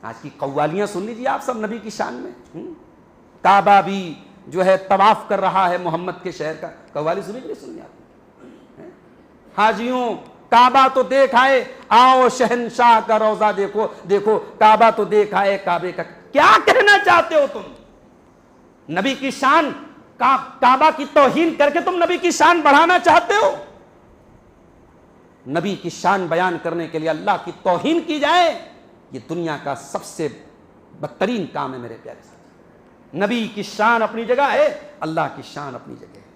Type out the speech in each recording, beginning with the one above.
آج کی قوالیاں سن لیجیے آپ سب نبی کی شان میں. کعبہ بھی جو ہے طواف کر رہا ہے محمد کے شہر کا. قوالی سنی کہ نہیں سنی آپ نے؟ حاجیوں کعبہ تو دیکھ آئے, آؤ شہنشاہ کا روضہ دیکھو, دیکھو کعبہ تو دیکھ آئے کعبے کا. کیا کہنا چاہتے ہو تم؟ نبی کی شان, کعبہ کی توہین کر کے تم نبی کی شان بڑھانا چاہتے ہو؟ نبی کی شان بیان کرنے کے لیے اللہ کی توہین کی جائے, یہ دنیا کا سب سے بدترین کام ہے میرے پیارے ساتھی. نبی کی شان اپنی جگہ ہے, اللہ کی شان اپنی جگہ ہے.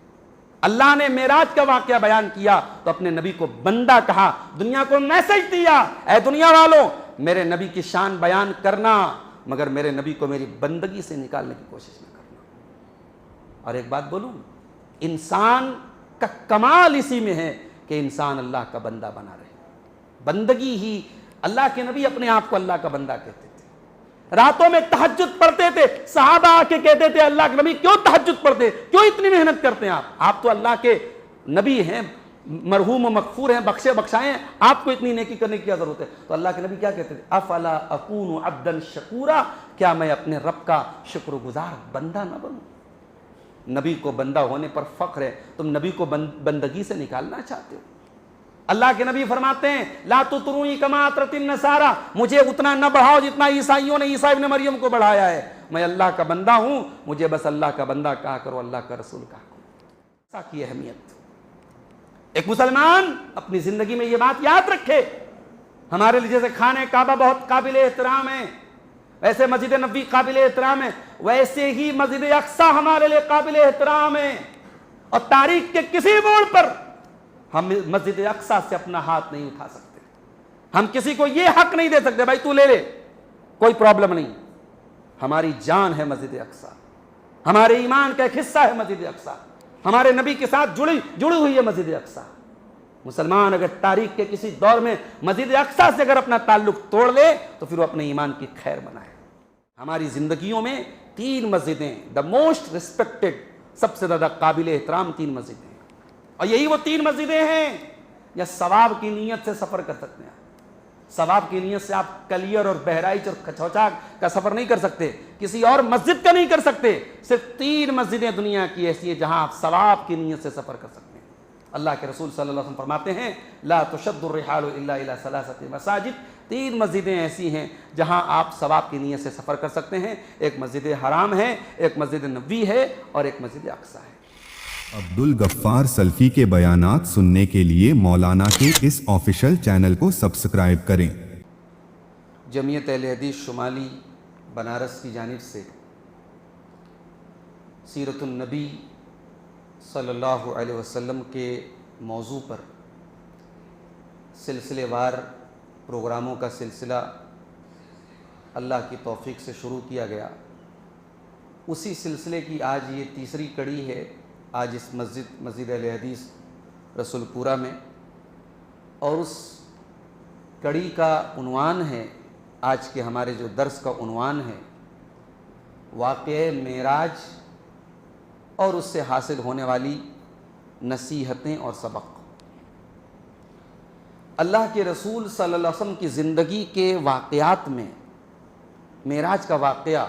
اللہ نے معراج کا واقعہ بیان کیا تو اپنے نبی کو بندہ کہا, دنیا کو میسج دیا, اے دنیا والوں میرے نبی کی شان بیان کرنا, مگر میرے نبی کو میری بندگی سے نکالنے کی کوشش نہ کرنا. اور ایک بات بولوں, انسان کا کمال اسی میں ہے کہ انسان اللہ کا بندہ بنا رہے. بندگی ہی, اللہ کے نبی اپنے آپ کو اللہ کا بندہ کہتے تھے, راتوں میں تہجد پڑھتے تھے. صحابہ آ کے کہتے تھے اللہ کے نبی کیوں تہجد پڑھتے, کیوں اتنی محنت کرتے ہیں آپ تو اللہ کے نبی ہیں, مرحوم و مغفور ہیں, بخشے بخشائے ہیں, آپ کو اتنی نیکی کرنے کی کیا ضرورت ہے؟ تو اللہ کے نبی کیا کہتے تھے, افلا اکون عبدا شکورا, کیا میں اپنے رب کا شکر گزار بندہ نہ بنوں؟ نبی کو بندہ ہونے پر فخر ہے, تم نبی کو بندگی سے نکالنا چاہتے ہو. اللہ کے نبی فرماتے ہیں لا تطرونی کما اطرت النصارى, مجھے اتنا نہ بڑھاؤ جتنا عیسائیوں نے عیسیٰ ابن مریم کو بڑھایا ہے. میں اللہ کا بندہ ہوں, مجھے بس اللہ کا بندہ کہا کرو, اللہ کا رسول کہا کرو. ایسا کی اہمیت. ایک مسلمان اپنی زندگی میں یہ بات یاد رکھے, ہمارے لیے جیسے خانہ کعبہ بہت قابل احترام ہے, ویسے مسجد نبوی قابل احترام ہے, ویسے ہی مسجد اقصی ہمارے لیے قابل احترام ہے. اور تاریخ کے کسی موڑ پر ہم مسجد اقصی سے اپنا ہاتھ نہیں اٹھا سکتے. ہم کسی کو یہ حق نہیں دے سکتے بھائی تو لے لے, کوئی پرابلم نہیں. ہماری جان ہے مسجد اقصی, ہمارے ایمان کا ایک حصہ ہے مسجد اقصی, ہمارے نبی کے ساتھ جڑی ہوئی ہے مسجد اقصی. مسلمان اگر تاریخ کے کسی دور میں مسجد اقصی سے اگر اپنا تعلق توڑ لے تو پھر وہ اپنے ایمان کی خیر بنائے. ہماری زندگیوں میں 3 مسجدیں, دا موسٹ ریسپیکٹڈ, سب سے زیادہ قابل احترام 3 مسجدیں, اور یہی وہ 3 مسجدیں ہیں یا ثواب کی نیت سے سفر کر سکتے ہیں. ثواب کی نیت سے آپ کلیئر اور بہرائچ اور کھچوچاک کا سفر نہیں کر سکتے, کسی اور مسجد کا نہیں کر سکتے. صرف 3 مسجدیں دنیا کی ایسی ہیں جہاں آپ ثواب کی نیت سے سفر کر سکتے ہیں. اللہ کے رسول صلی اللہ علیہ وسلم فرماتے ہیں لا تشد الرحال الا الى 3 مساجد, 3 مسجدیں ایسی ہیں جہاں آپ ثواب کی نیت سے سفر کر سکتے ہیں. ایک مسجد حرام ہے, ایک مسجد نبوی ہے, اور ایک مسجد اقصی ہے. عبدالغفار سلفی کے بیانات سننے کے لیے مولانا کے اس آفیشل چینل کو سبسکرائب کریں. جمعیت اہل حدیث شمالی بنارس کی جانب سے سیرت النبی صلی اللہ علیہ وسلم کے موضوع پر سلسلے وار پروگراموں کا سلسلہ اللہ کی توفیق سے شروع کیا گیا. اسی سلسلے کی آج یہ 3ری کڑی ہے. آج اس مسجد اہل حدیث رسول پورہ میں, اور اس کڑی کا عنوان ہے, آج کے ہمارے جو درس کا عنوان ہے, واقعہ معراج اور اس سے حاصل ہونے والی نصیحتیں اور سبق. اللہ کے رسول صلی اللہ علیہ وسلم کی زندگی کے واقعات میں معراج کا واقعہ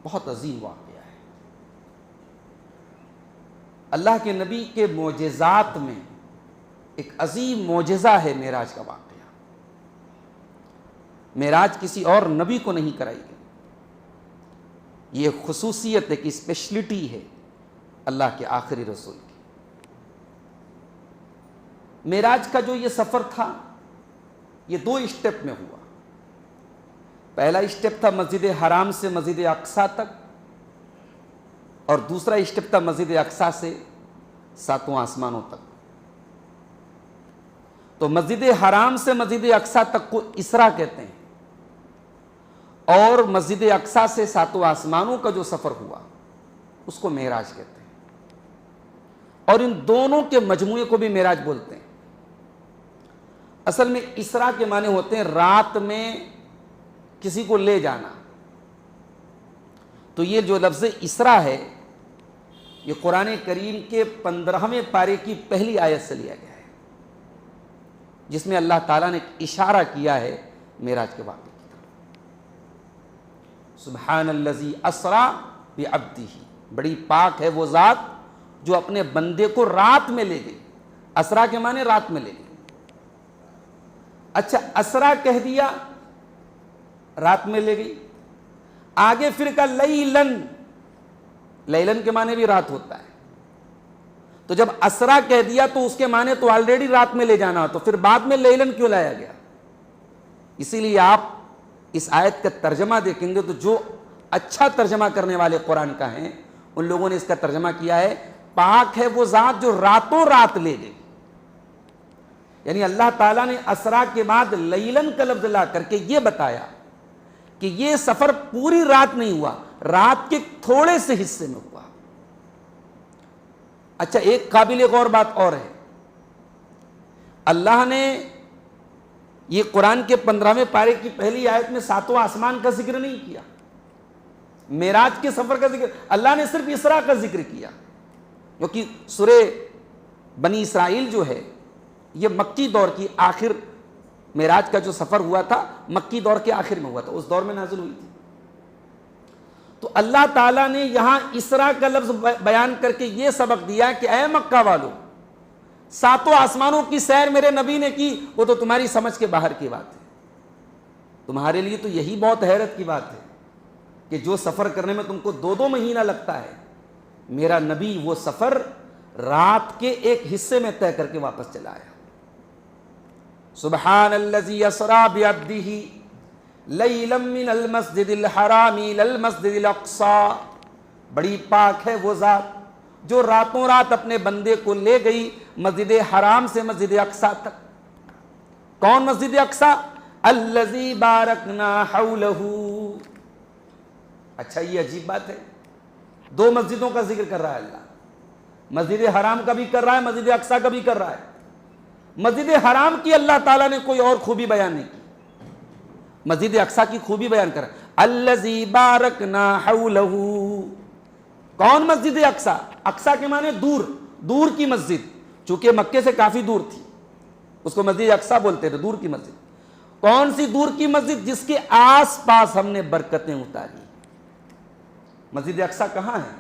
بہت عظیم واقعہ ہے. اللہ کے نبی کے معجزات میں ایک عظیم معجزہ ہے معراج کا واقعہ. معراج کسی اور نبی کو نہیں کرائی گئی, یہ خصوصیت ہے کہ اسپیشلٹی ہے اللہ کے آخری رسول کی. معراج کا جو یہ سفر تھا یہ 2 اسٹیپ میں ہوا. پہلا اسٹیپ تھا مسجد حرام سے مسجد اقصی تک, اور دوسرا اسٹیپ تھا مسجد اقصی سے 7 آسمانوں تک. تو مسجد حرام سے مسجد اقصی تک کو اسرا کہتے ہیں, اور مسجد اقصی سے 7 آسمانوں کا جو سفر ہوا اس کو معراج کہتے ہیں. اور ان دونوں کے مجموعے کو بھی معراج بولتے ہیں. اصل میں اسرا کے معنی ہوتے ہیں رات میں کسی کو لے جانا. تو یہ جو لفظ اسرا ہے یہ قرآن کریم کے 15ویں پارے کی پہلی آیت سے لیا گیا ہے, جس میں اللہ تعالیٰ نے اشارہ کیا ہے معراج کے واقعے کی طرف. سبحان الذی اسرا بعبدہ، بڑی پاک ہے وہ ذات جو اپنے بندے کو رات میں لے گئی. اسرا کے معنی رات میں لے گئی. اچھا اسرا کہہ دیا، رات میں لے گئی. آگے پھر کا لیلن، لیلن کے معنی بھی رات ہوتا ہے. تو جب اسرا کہہ دیا تو اس کے معنی تو آلریڈی رات میں لے جانا، تو پھر بعد میں لیلن کیوں لایا گیا؟ اسی لیے آپ اس آیت کا ترجمہ دیکھیں گے تو جو اچھا ترجمہ کرنے والے قرآن کا ہیں ان لوگوں نے اس کا ترجمہ کیا ہے پاک ہے وہ ذات جو راتوں رات لے گئی. یعنی اللہ تعالیٰ نے اسرا کے بعد لیلن کا لفظ لا کر کے یہ بتایا کہ یہ سفر پوری رات نہیں ہوا، رات کے تھوڑے سے حصے میں ہوا. اچھا ایک قابل غور بات اور ہے، اللہ نے یہ قرآن کے 15ویں پارے کی پہلی آیت میں 7واں آسمان کا ذکر نہیں کیا، معراج کے سفر کا ذکر، اللہ نے صرف اسرا کا ذکر کیا. کیونکہ سورہ بنی اسرائیل جو ہے یہ مکی دور کی آخر، معراج کا جو سفر ہوا تھا مکی دور کے آخر میں ہوا تھا، اس دور میں نازل ہوئی تھی. تو اللہ تعالیٰ نے یہاں اسرا کا لفظ بیان کر کے یہ سبق دیا کہ اے مکہ والو، 7 آسمانوں کی سیر میرے نبی نے کی، وہ تو تمہاری سمجھ کے باہر کی بات ہے. تمہارے لیے تو یہی بہت حیرت کی بات ہے کہ جو سفر کرنے میں تم کو 2 مہینہ لگتا ہے، میرا نبی وہ سفر رات کے ایک حصے میں طے کر کے واپس چلا آیا. سبحان الذی اسری بعبدہ لیلا من المسجد الحرام الی المسجد الاقصی، بڑی پاک ہے وہ ذات جو راتوں رات اپنے بندے کو لے گئی مسجد حرام سے مسجد اقصی تک. کون مسجد اقصی؟ الذی بارکنا حولہ. اچھا یہ عجیب بات ہے، 2 مسجدوں کا ذکر کر رہا ہے اللہ، مسجد حرام کا بھی کر رہا ہے، مسجد اقصی کا بھی کر رہا ہے. مسجد حرام کی اللہ تعالیٰ نے کوئی اور خوبی بیان نہیں کی، مسجد اقصی کی خوبی بیان کر رہا ہے. الذی بارکنا حولہ. کون مسجد اقصی؟ اقصی کے معنی دور، دور کی مسجد، چونکہ مکے سے کافی دور تھی اس کو مسجد اقصی بولتے تھے، دور کی مسجد. کون سی دور کی مسجد؟ جس کے آس پاس ہم نے برکتیں اتاری. مسجد اقصی کہاں ہے؟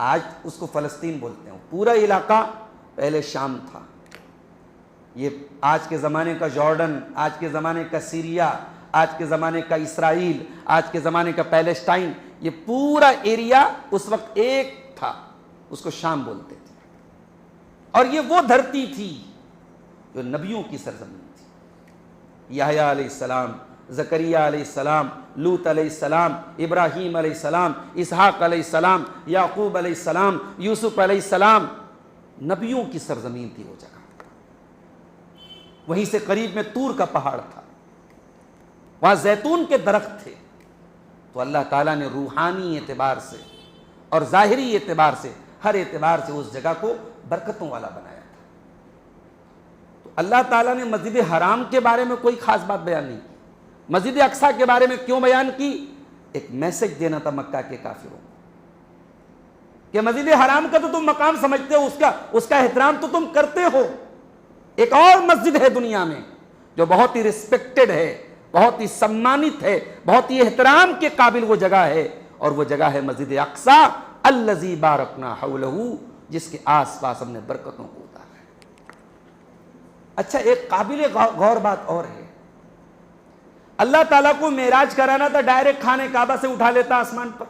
آج اس کو فلسطین بولتے ہیں. پورا علاقہ پہلے شام تھا، یہ آج کے زمانے کا جارڈن، آج کے زمانے کا سیریا، آج کے زمانے کا اسرائیل، آج کے زمانے کا پیلسٹائن، یہ پورا ایریا اس وقت ایک تھا، اس کو شام بولتے تھے. اور یہ وہ دھرتی تھی جو نبیوں کی سرزمین تھی. یحییٰ علیہ السلام، زکریا علیہ السلام، لوط علیہ السلام، ابراہیم علیہ السلام، اسحاق علیہ السلام، یعقوب علیہ السلام، یوسف علیہ السلام، نبیوں کی سرزمین تھی وہ جگہ. وہیں سے قریب میں طور کا پہاڑ تھا، وہاں زیتون کے درخت تھے. تو اللہ تعالیٰ نے روحانی اعتبار سے اور ظاہری اعتبار سے، ہر اعتبار سے اس جگہ کو برکتوں والا بنایا تھا. تو اللہ تعالیٰ نے مسجد حرام کے بارے میں کوئی خاص بات بیان نہیں کی. مسجد اقصی کے بارے میں کیوں بیان کی؟ ایک میسج دینا تھا مکہ کے کافروں کو کہ مسجد حرام کا تو تم مقام سمجھتے ہو، اس کا احترام تو تم کرتے ہو. ایک اور مسجد ہے دنیا میں جو بہت ہی ریسپیکٹڈ ہے، بہت ہی سمانت ہے، بہت ہی احترام کے قابل وہ جگہ ہے، اور وہ جگہ ہے مسجد اقصی الذی بارکنا حولہ، جس کے آس پاس ہم نے برکتوں کو اتارا ہے. اچھا ایک قابل غور بات اور ہے، اللہ تعالیٰ کو معراج کرانا تھا، ڈائریکٹ خانہ کعبہ سے اٹھا لیتا آسمان پر.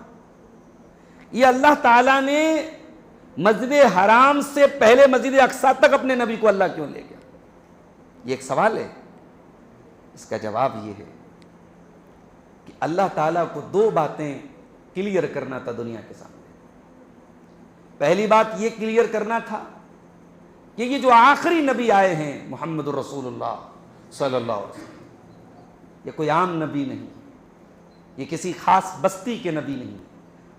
یہ اللہ تعالیٰ نے مسجد حرام سے پہلے مسجد اقصی تک اپنے نبی کو اللہ کیوں لے گیا؟ یہ ایک سوال ہے. اس کا جواب یہ ہے کہ اللہ تعالیٰ کو 2 باتیں کلیئر کرنا تھا دنیا کے سامنے. پہلی بات یہ کلیئر کرنا تھا کہ یہ جو آخری نبی آئے ہیں محمد الرسول اللہ صلی اللہ علیہ وسلم، یہ کوئی عام نبی نہیں، یہ کسی خاص بستی کے نبی نہیں.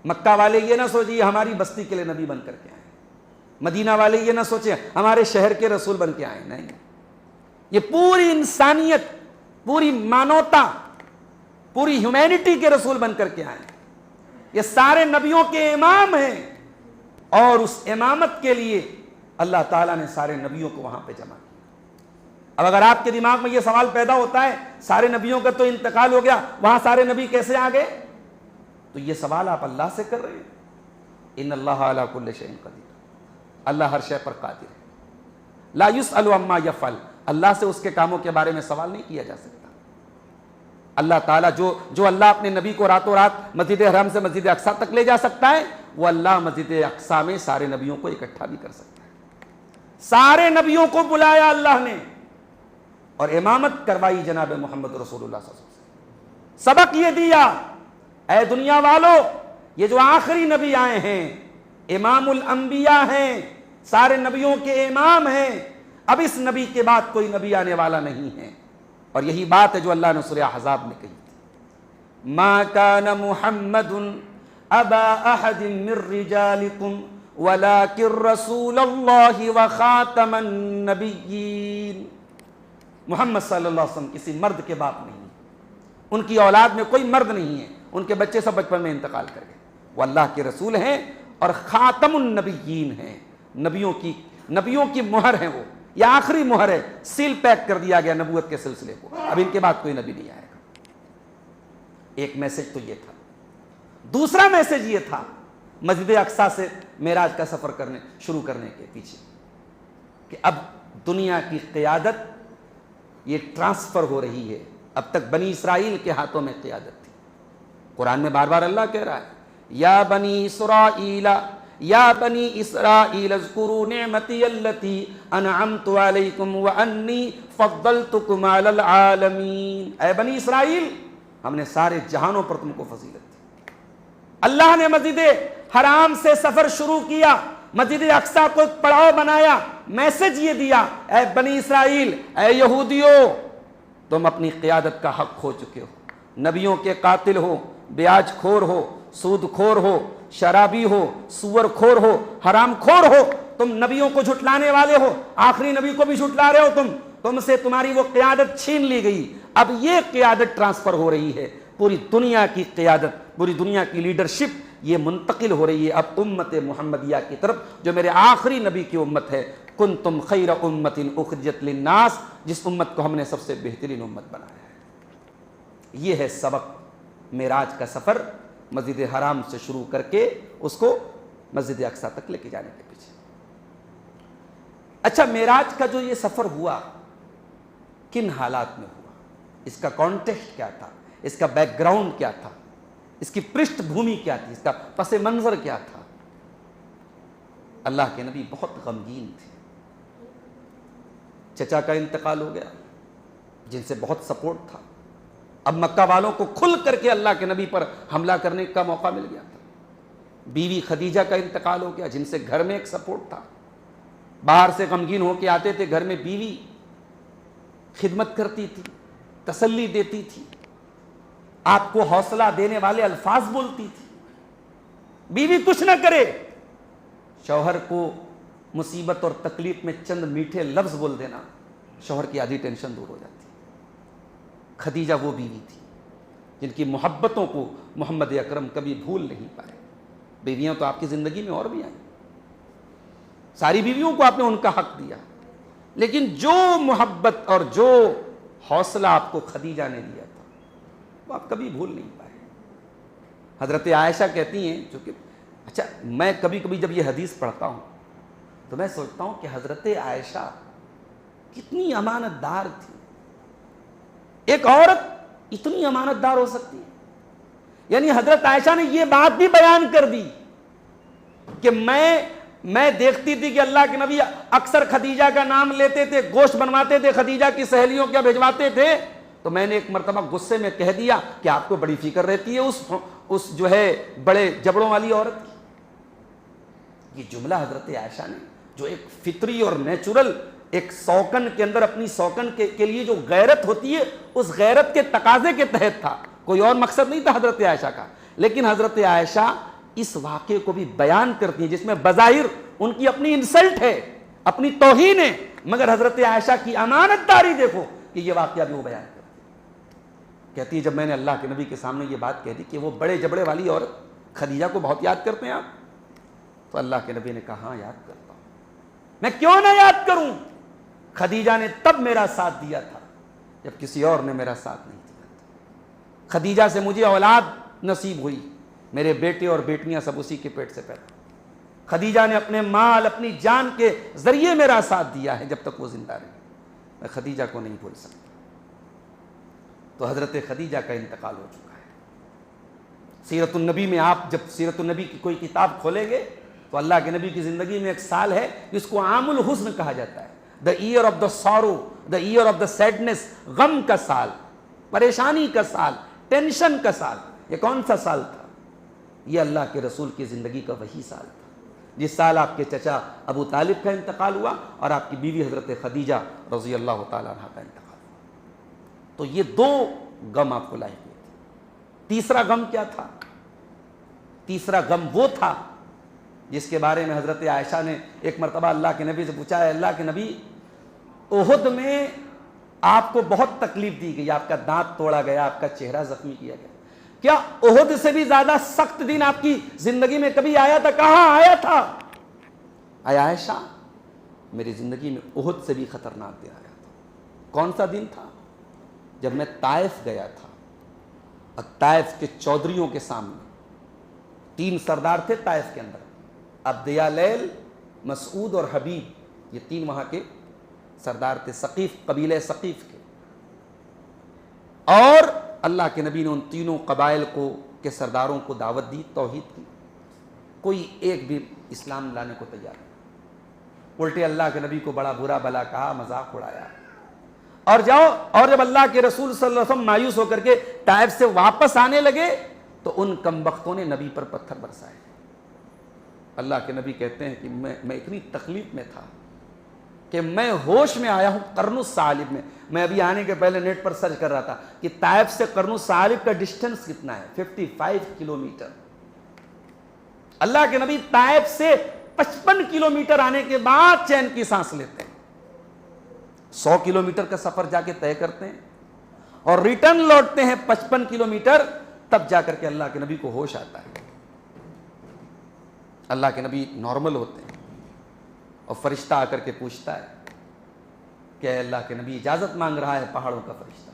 مکہ والے یہ نہ سوچیں ہماری بستی کے لیے نبی بن کر کے آئے، مدینہ والے یہ نہ سوچیں ہمارے شہر کے رسول بن کے آئے. نہیں، یہ پوری انسانیت، پوری مانوتا، پوری ہیومینٹی کے رسول بن کر کے آئے. یہ سارے نبیوں کے امام ہیں، اور اس امامت کے لیے اللہ تعالیٰ نے سارے نبیوں کو وہاں پہ جمع کیا. اب اگر آپ کے دماغ میں یہ سوال پیدا ہوتا ہے سارے نبیوں کا تو انتقال ہو گیا، وہاں سارے نبی کیسے آ گئے؟ تو یہ سوال آپ اللہ سے کر رہے ہیں؟ ان اللہ علی کل شیء قدیر، اللہ ہر شے پر قادر ہے۔ لا یسأل عما یفعل، اللہ سے اس کے کاموں کے بارے میں سوال نہیں کیا جا سکتا۔ اللہ تعالیٰ جو اللہ اپنے نبی کو راتوں رات مسجد حرام سے مسجد اقصیٰ تک لے جا سکتا ہے، وہ اللہ مسجد اقصیٰ میں سارے نبیوں کو اکٹھا بھی کر سکتا ہے۔ سارے نبیوں کو بلایا اللہ نے اور امامت کروائی جناب محمد رسول اللہ صلی اللہ علیہ وسلم۔ سبق یہ دیا، اے دنیا والو، یہ جو آخری نبی آئے ہیں امام الانبیاء ہیں، سارے نبیوں کے امام ہیں، اب اس نبی کے بعد کوئی نبی آنے والا نہیں ہے۔ اور یہی بات ہے جو اللہ نے سورہ احزاب میں کہی تھی، ما کان محمد ابا احد من رجالکم ولکن رسول اللہ وخاتم النبیین۔ محمد صلی اللہ علیہ وسلم کسی مرد کے باپ نہیں، ان کی اولاد میں کوئی مرد نہیں ہے، ان کے بچے سب بچپن میں انتقال کر گئے، وہ اللہ کے رسول ہیں اور خاتم النبیین ہیں، نبیوں کی مہر ہیں، وہ یہ آخری مہر ہے، سیل پیک کر دیا گیا نبوت کے سلسلے کو، اب ان کے بعد کوئی نبی نہیں آئے گا۔ ایک میسج تو یہ تھا۔ دوسرا میسج یہ تھا مسجد اقصیٰ سے معراج کا سفر شروع کرنے کے پیچھے کہ اب دنیا کی قیادت یہ ٹرانسفر ہو رہی ہے۔ اب تک بنی اسرائیل کے ہاتھوں میں قیادت تھی، قرآن میں بار بار اللہ کہہ رہا ہے یا بنی اسرائیل یا بنی اسرائیل اذکروا نعمتی التی انعمت علیکم وانی فضلتکم علی العالمین۔ اے بنی اسرائیل، ہم نے سارے جہانوں پر تم کو فضیلت دی۔ اللہ نے مسجد حرام سے سفر شروع کیا، مسجد اقصیٰ کو ایک پڑاؤ بنایا، میسج یہ دیا، اے بنی اسرائیل، اے یہودیوں، تم اپنی قیادت کا حق کھو چکے ہو، نبیوں کے قاتل ہو، بیاج خور ہو، سود خور ہو، شرابی ہو، سور خور ہو، حرام خور ہو، تم نبیوں کو جھٹلانے والے ہو، آخری نبی کو بھی جھٹلا رہے ہو، تم سے تمہاری وہ قیادت چھین لی گئی۔ اب یہ قیادت ٹرانسفر ہو رہی ہے، پوری دنیا کی قیادت، پوری دنیا کی لیڈرشپ یہ منتقل ہو رہی ہے اب امت محمدیہ کی طرف، جو میرے آخری نبی کی امت ہے۔ کنتم خیر امت اخرجت للناس، جس امت کو ہم نے سب سے بہترین امت بنایا ہے۔ یہ ہے سبق معراج کا سفر، مسجد حرام سے شروع کر کے اس کو مسجد اقصیٰ تک لے کے جانے کے پیچھے۔ اچھا، معراج کا جو یہ سفر ہوا کن حالات میں ہوا، اس کا کانٹیکسٹ کیا تھا، اس کا بیک گراؤنڈ کیا تھا، اس کی پرشت بھومی کیا تھی، اس کا پس منظر کیا تھا؟ اللہ کے نبی بہت غمگین تھے، چچا کا انتقال ہو گیا جن سے بہت سپورٹ تھا، اب مکہ والوں کو کھل کر کے اللہ کے نبی پر حملہ کرنے کا موقع مل گیا تھا، بیوی خدیجہ کا انتقال ہو گیا جن سے گھر میں ایک سپورٹ تھا، باہر سے غمگین ہو کے آتے تھے، گھر میں بیوی خدمت کرتی تھی، تسلی دیتی تھی، آپ کو حوصلہ دینے والے الفاظ بولتی تھی۔ بیوی کچھ نہ کرے، شوہر کو مصیبت اور تکلیف میں چند میٹھے لفظ بول دینا، شوہر کی آدھی ٹینشن دور ہو جاتی۔ خدیجہ وہ بیوی تھی جن کی محبتوں کو محمد اکرم کبھی بھول نہیں پائے۔ بیویاں تو آپ کی زندگی میں اور بھی آئیں، ساری بیویوں کو آپ نے ان کا حق دیا، لیکن جو محبت اور جو حوصلہ آپ کو خدیجہ نے دیا تھا وہ آپ کبھی بھول نہیں پائے۔ حضرت عائشہ کہتی ہیں، جو کہ اچھا میں کبھی کبھی جب یہ حدیث پڑھتا ہوں تو میں سوچتا ہوں کہ حضرت عائشہ کتنی امانت دار تھی، ایک عورت اتنی امانت دار ہو سکتی ہے؟ یعنی حضرت عائشہ نے یہ بات بھی بیان کر دی کہ میں دیکھتی تھی کہ اللہ کے نبی اکثر خدیجہ کا نام لیتے تھے، گوشت بنواتے تھے، خدیجہ کی سہیلیوں کیا بھیجواتے تھے، تو میں نے ایک مرتبہ غصے میں کہہ دیا کہ آپ کو بڑی فکر رہتی ہے اس جو ہے بڑے جبڑوں والی عورت کی۔ یہ جملہ حضرت عائشہ نے، جو ایک فطری اور نیچرل ایک سوکن کے اندر اپنی سوکن کے لیے جو غیرت ہوتی ہے، اس غیرت کے تقاضے کے تحت تھا، کوئی اور مقصد نہیں تھا حضرت عائشہ کا، لیکن حضرت عائشہ اس واقعے کو بھی بیان کرتی ہیں جس میں بظاہر ان کی اپنی انسلٹ ہے، اپنی توہین ہے، مگر حضرت عائشہ کی امانت داری دیکھو کہ یہ واقعہ بھی وہ بیان کرتی ہے۔ کہتی ہے جب میں نے اللہ کے نبی کے سامنے یہ بات کہہ دی کہ وہ بڑے جبڑے والی عورت خدیجہ کو بہت یاد کرتے ہیں آپ، تو اللہ کے نبی نے کہا ہاں یاد کرتا ہوں، میں کیوں نہ یاد کروں، خدیجہ نے تب میرا ساتھ دیا تھا جب کسی اور نے میرا ساتھ نہیں دیا تھا، خدیجہ سے مجھے اولاد نصیب ہوئی، میرے بیٹے اور بیٹیاں سب اسی کے پیٹ سے پیدا. خدیجہ نے اپنے مال اپنی جان کے ذریعے میرا ساتھ دیا ہے جب تک وہ زندہ رہی. میں خدیجہ کو نہیں بھول سکتا. تو حضرت خدیجہ کا انتقال ہو چکا ہے. سیرت النبی میں آپ جب سیرت النبی کی کوئی کتاب کھولیں گے تو اللہ کے نبی کی زندگی میں ایک سال ہے جس کو عام الحزن کہا جاتا ہے. دا ایئر آف دا سارو, دا ایئر آف دا سیڈنس, غم کا سال, پریشانی کا سال, ٹینشن کا سال. یہ کون سا سال تھا؟ یہ اللہ کے رسول کی زندگی کا وہی سال تھا جس سال آپ کے چچا ابو طالب کا انتقال ہوا اور آپ کی بیوی حضرت خدیجہ رضی اللہ تعالیٰ عنہ کا انتقال ہوا. تو یہ دو غم آپ کو لاحق ہوئے تھے. تیسرا غم کیا تھا؟ تیسرا غم وہ تھا جس کے بارے میں حضرت عائشہ نے ایک مرتبہ اللہ کے نبی سے پوچھا ہے, اللہ کے نبی احد میں آپ کو بہت تکلیف دی گئی, آپ کا دانت توڑا گیا, آپ کا چہرہ زخمی کیا گیا, کیا احد سے بھی زیادہ سخت دن آپ کی زندگی میں کبھی آیا تھا؟ کہاں آیا تھا؟ اے عائشہ, میری زندگی میں احد سے بھی خطرناک دن آیا تھا. کون سا دن تھا؟ جب میں طائف گیا تھا اور طائف کے چودھریوں کے سامنے 3 سردار تھے طائف کے اندر, عبد یالیل, مسعود اور حبیب, یہ 3 وہاں کے سردار تھے, ثقیف, قبیلہ ثقیف کے. اور اللہ کے نبی نے ان تینوں قبائل کو کے سرداروں کو دعوت دی توحید کی. کوئی ایک بھی اسلام لانے کو تیار نہیں. الٹے اللہ کے نبی کو بڑا برا بلا کہا, مذاق اڑایا. اور جب اللہ کے رسول صلی اللہ علیہ وسلم مایوس ہو کر کے طائف سے واپس آنے لگے تو ان کمبختوں نے نبی پر پتھر برسائے. اللہ کے نبی کہتے ہیں کہ میں اتنی تکلیف میں تھا کہ میں ہوش میں آیا ہوں قرن الثعالب میں. میں ابھی آنے کے پہلے نیٹ پر سرچ کر رہا تھا کہ طائف سے قرن الثعالب کا ڈسٹنس کتنا ہے, 55 کلومیٹر. اللہ کے نبی طائف سے 55 کلومیٹر آنے کے بعد چین کی سانس لیتے ہیں. 100 کلومیٹر کا سفر جا کے طے کرتے ہیں اور ریٹرن لوٹتے ہیں 55 کلومیٹر, تب جا کر کے اللہ کے نبی کو ہوش آتا ہے. اللہ کے نبی نارمل ہوتے ہیں اور فرشتہ آ کر کے پوچھتا ہے کہ اے اللہ کے نبی, اجازت مانگ رہا ہے پہاڑوں کا فرشتہ,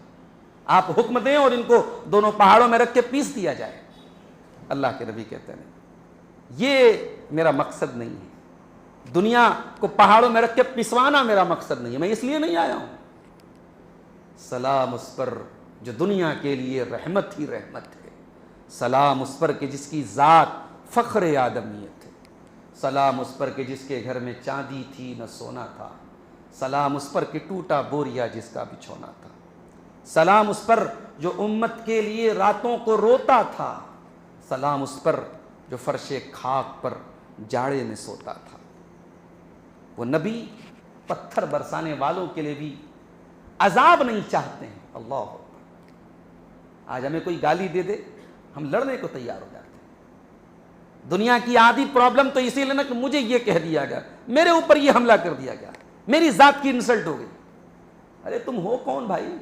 آپ حکم دیں اور ان کو دونوں پہاڑوں میں رکھ کے پیس دیا جائے. اللہ کے نبی کہتے ہیں یہ میرا مقصد نہیں ہے, دنیا کو پہاڑوں میں رکھ کے پسوانا میرا مقصد نہیں ہے, میں اس لیے نہیں آیا ہوں. سلام اس پر جو دنیا کے لیے رحمت ہی رحمت ہے, سلام اس پر کہ جس کی ذات فخر آدمیت ہے, سلام اس پر کہ جس کے گھر میں چاندی تھی نہ سونا تھا, سلام اس پر کہ ٹوٹا بوریا جس کا بچھونا تھا, سلام اس پر جو امت کے لیے راتوں کو روتا تھا, سلام اس پر جو فرش خاک پر جاڑے میں سوتا تھا. وہ نبی پتھر برسانے والوں کے لیے بھی عذاب نہیں چاہتے ہیں. اللہ اکبر. آج ہمیں کوئی گالی دے دے ہم لڑنے کو تیار ہو جاتے ہیں. دنیا کی آدھی پرابلم تو اسی لیے نا کہ مجھے یہ کہہ دیا گیا, میرے اوپر یہ حملہ کر دیا گیا, میری ذات کی انسلٹ ہو گئی. ارے تم ہو کون بھائی؟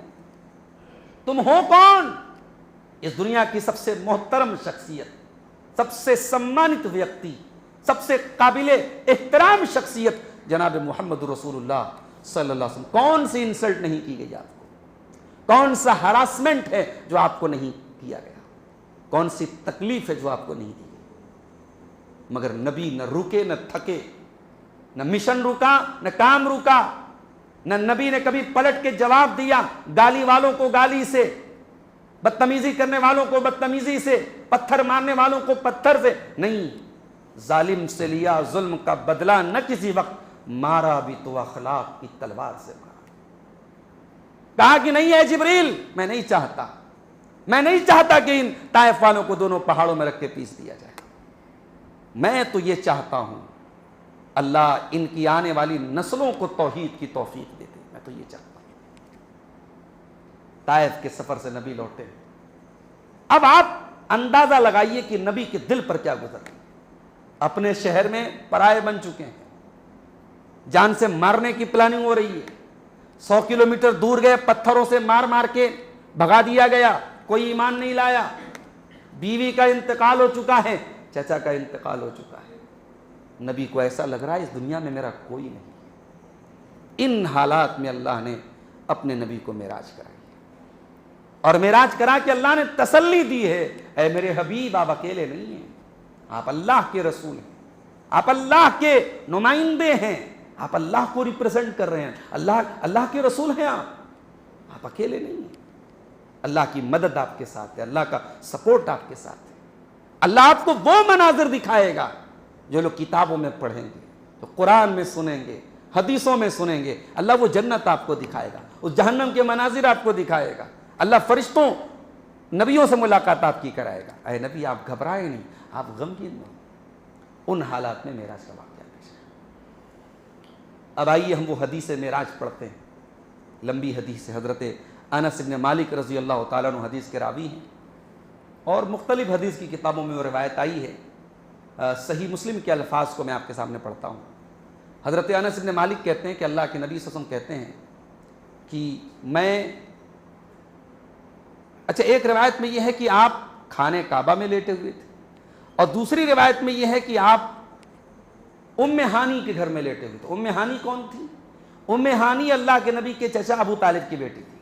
تم ہو کون؟ اس دنیا کی سب سے محترم شخصیت, سب سے سمانت ویکتی, سب سے قابل احترام شخصیت جناب محمد رسول اللہ صلی اللہ علیہ وسلم. کون سی انسلٹ نہیں کی گئی آپ کو؟ کون سا ہراسمنٹ ہے جو آپ کو نہیں کیا گیا؟ کون سی تکلیف ہے جو آپ کو نہیں دی گئی؟ مگر نبی نہ رکے نہ تھکے, نہ مشن رکا نہ کام رکا, نہ نبی نے کبھی پلٹ کے جواب دیا گالی والوں کو گالی سے, بدتمیزی کرنے والوں کو بدتمیزی سے, پتھر مارنے والوں کو پتھر سے نہیں. ظالم سے لیا ظلم کا بدلہ نہ کسی وقت, مارا بھی تو اخلاق کی تلوار سے مارا. کہا کہ نہیں ہے جبریل, میں نہیں چاہتا کہ ان طائف والوں کو دونوں پہاڑوں میں رکھ کے پیس دیا جائے. میں تو یہ چاہتا ہوں اللہ ان کی آنے والی نسلوں کو توحید کی توفیق دے دے, میں تو یہ چاہتا ہوں. طائف کے سفر سے نبی لوٹے. اب آپ اندازہ لگائیے کہ نبی کے دل پر کیا گزر رہی. اپنے شہر میں پرائے بن چکے ہیں, جان سے مارنے کی پلاننگ ہو رہی ہے. 100 کلومیٹر دور گئے, پتھروں سے مار مار کے بھگا دیا گیا, کوئی ایمان نہیں لایا. بیوی کا انتقال ہو چکا ہے, چچا کا انتقال ہو چکا ہے. نبی کو ایسا لگ رہا ہے اس دنیا میں میرا کوئی نہیں. ان حالات میں اللہ نے اپنے نبی کو معراج کرائی, اور معراج کرا کہ اللہ نے تسلی دی ہے, اے میرے حبیب آپ اکیلے نہیں ہیں، آپ اللہ کے رسول ہیں، آپ اللہ کے نمائندے ہیں، آپ اللہ کو ریپرزینٹ کر رہے ہیں، اللہ کے رسول ہیں، آپ اکیلے نہیں ہیں، اللہ کی مدد آپ کے ساتھ ہے، اللہ کا سپورٹ آپ کے ساتھ ہے، اللہ آپ کو وہ مناظر دکھائے گا جو لوگ کتابوں میں پڑھیں گے، جو قرآن میں سنیں گے، حدیثوں میں سنیں گے، اللہ وہ جنت آپ کو دکھائے گا، اس جہنم کے مناظر آپ کو دکھائے گا، اللہ فرشتوں نبیوں سے ملاقات آپ کی کرائے گا۔ اے نبی آپ گھبرائے نہیں، آپ غمگین نہیں، ان حالات میں معراج کا واقعہ پیش ہے۔ اب آئیے ہم وہ حدیث معراج پڑھتے ہیں، لمبی حدیث ہے، حضرت انس بن مالک رضی اللہ تعالیٰ عنہ حدیث کے راوی ہیں، اور مختلف حدیث کی کتابوں میں وہ روایت آئی ہے۔ صحیح مسلم کے الفاظ کو میں آپ کے سامنے پڑھتا ہوں۔ حضرت انس بن مالک کہتے ہیں کہ اللہ کے نبی صلی اللہ علیہ وسلم کہتے ہیں کہ اچھا ایک روایت میں یہ ہے کہ آپ خانہ کعبہ میں لیٹے ہوئے تھے، اور دوسری روایت میں یہ ہے کہ آپ ام ہانی کے گھر میں لیٹے ہوئے تھے۔ ام ہانی کون تھی؟ ام ہانی اللہ کے نبی کے چچا ابو طالب کی بیٹی تھی،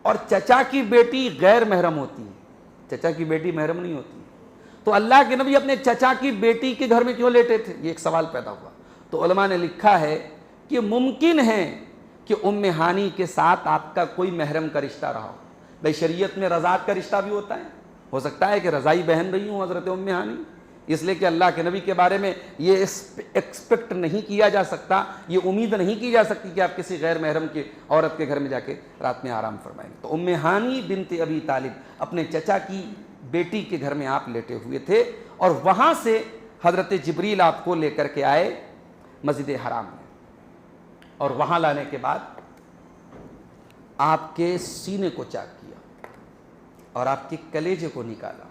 اور چچا کی بیٹی غیر محرم ہوتی ہے، چچا کی بیٹی محرم نہیں ہوتی، تو اللہ کے نبی اپنے چچا کی بیٹی کے گھر میں کیوں لیٹے تھے؟ یہ ایک سوال پیدا ہوا۔ تو علماء نے لکھا ہے کہ ممکن ہے کہ ام ہانی کے ساتھ آپ کا کوئی محرم کا رشتہ رہا ہو۔ بھائی شریعت میں رضاعت کا رشتہ بھی ہوتا ہے، ہو سکتا ہے کہ رضائی بہن رہی ہوں حضرت ام ہانی، اس لیے کہ اللہ کے نبی کے بارے میں یہ ایکسپیکٹ نہیں کیا جا سکتا، یہ امید نہیں کی جا سکتی کہ آپ کسی غیر محرم کی عورت کے گھر میں جا کے رات میں آرام فرمائیں گے۔ تو ام ہانی بنت ابی طالب اپنے چچا کی بیٹی کے گھر میں آپ لیٹے ہوئے تھے، اور وہاں سے حضرت جبریل آپ کو لے کر کے آئے مسجد حرام میں، اور وہاں لانے کے بعد آپ کے سینے کو چاک کیا اور آپ کے کلیجے کو نکالا،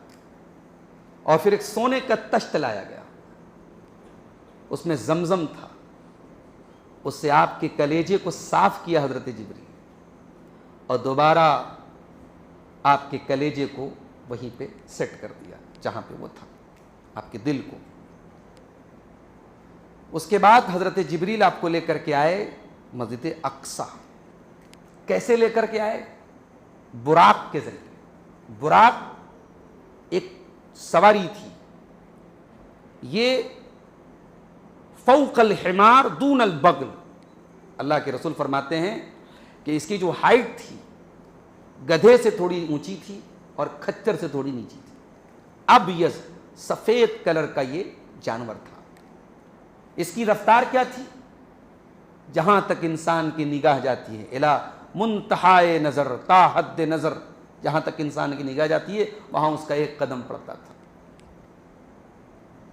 اور پھر ایک سونے کا تشت لایا گیا، اس میں زمزم تھا، اس سے آپ کے کلیجے کو صاف کیا حضرت جبریل، اور دوبارہ آپ کے کلیجے کو وہیں پہ سیٹ کر دیا جہاں پہ وہ تھا، آپ کے دل کو۔ اس کے بعد حضرت جبریل آپ کو لے کر کے آئے مسجد اقصی۔ کیسے لے کر کے آئے؟ براق کے ذریعے۔ براق ایک سواری تھی، یہ فوق الحمار دون البغل، اللہ کے رسول فرماتے ہیں کہ اس کی جو ہائٹ تھی گدھے سے تھوڑی اونچی تھی اور کھچر سے تھوڑی نیچی تھی، ابیض سفید کلر کا یہ جانور تھا۔ اس کی رفتار کیا تھی؟ جہاں تک انسان کی نگاہ جاتی ہے، الی منتہائے نظر، تا حد نظر، جہاں تک انسان کی نگاہ جاتی ہے وہاں اس کا ایک قدم پڑتا تھا۔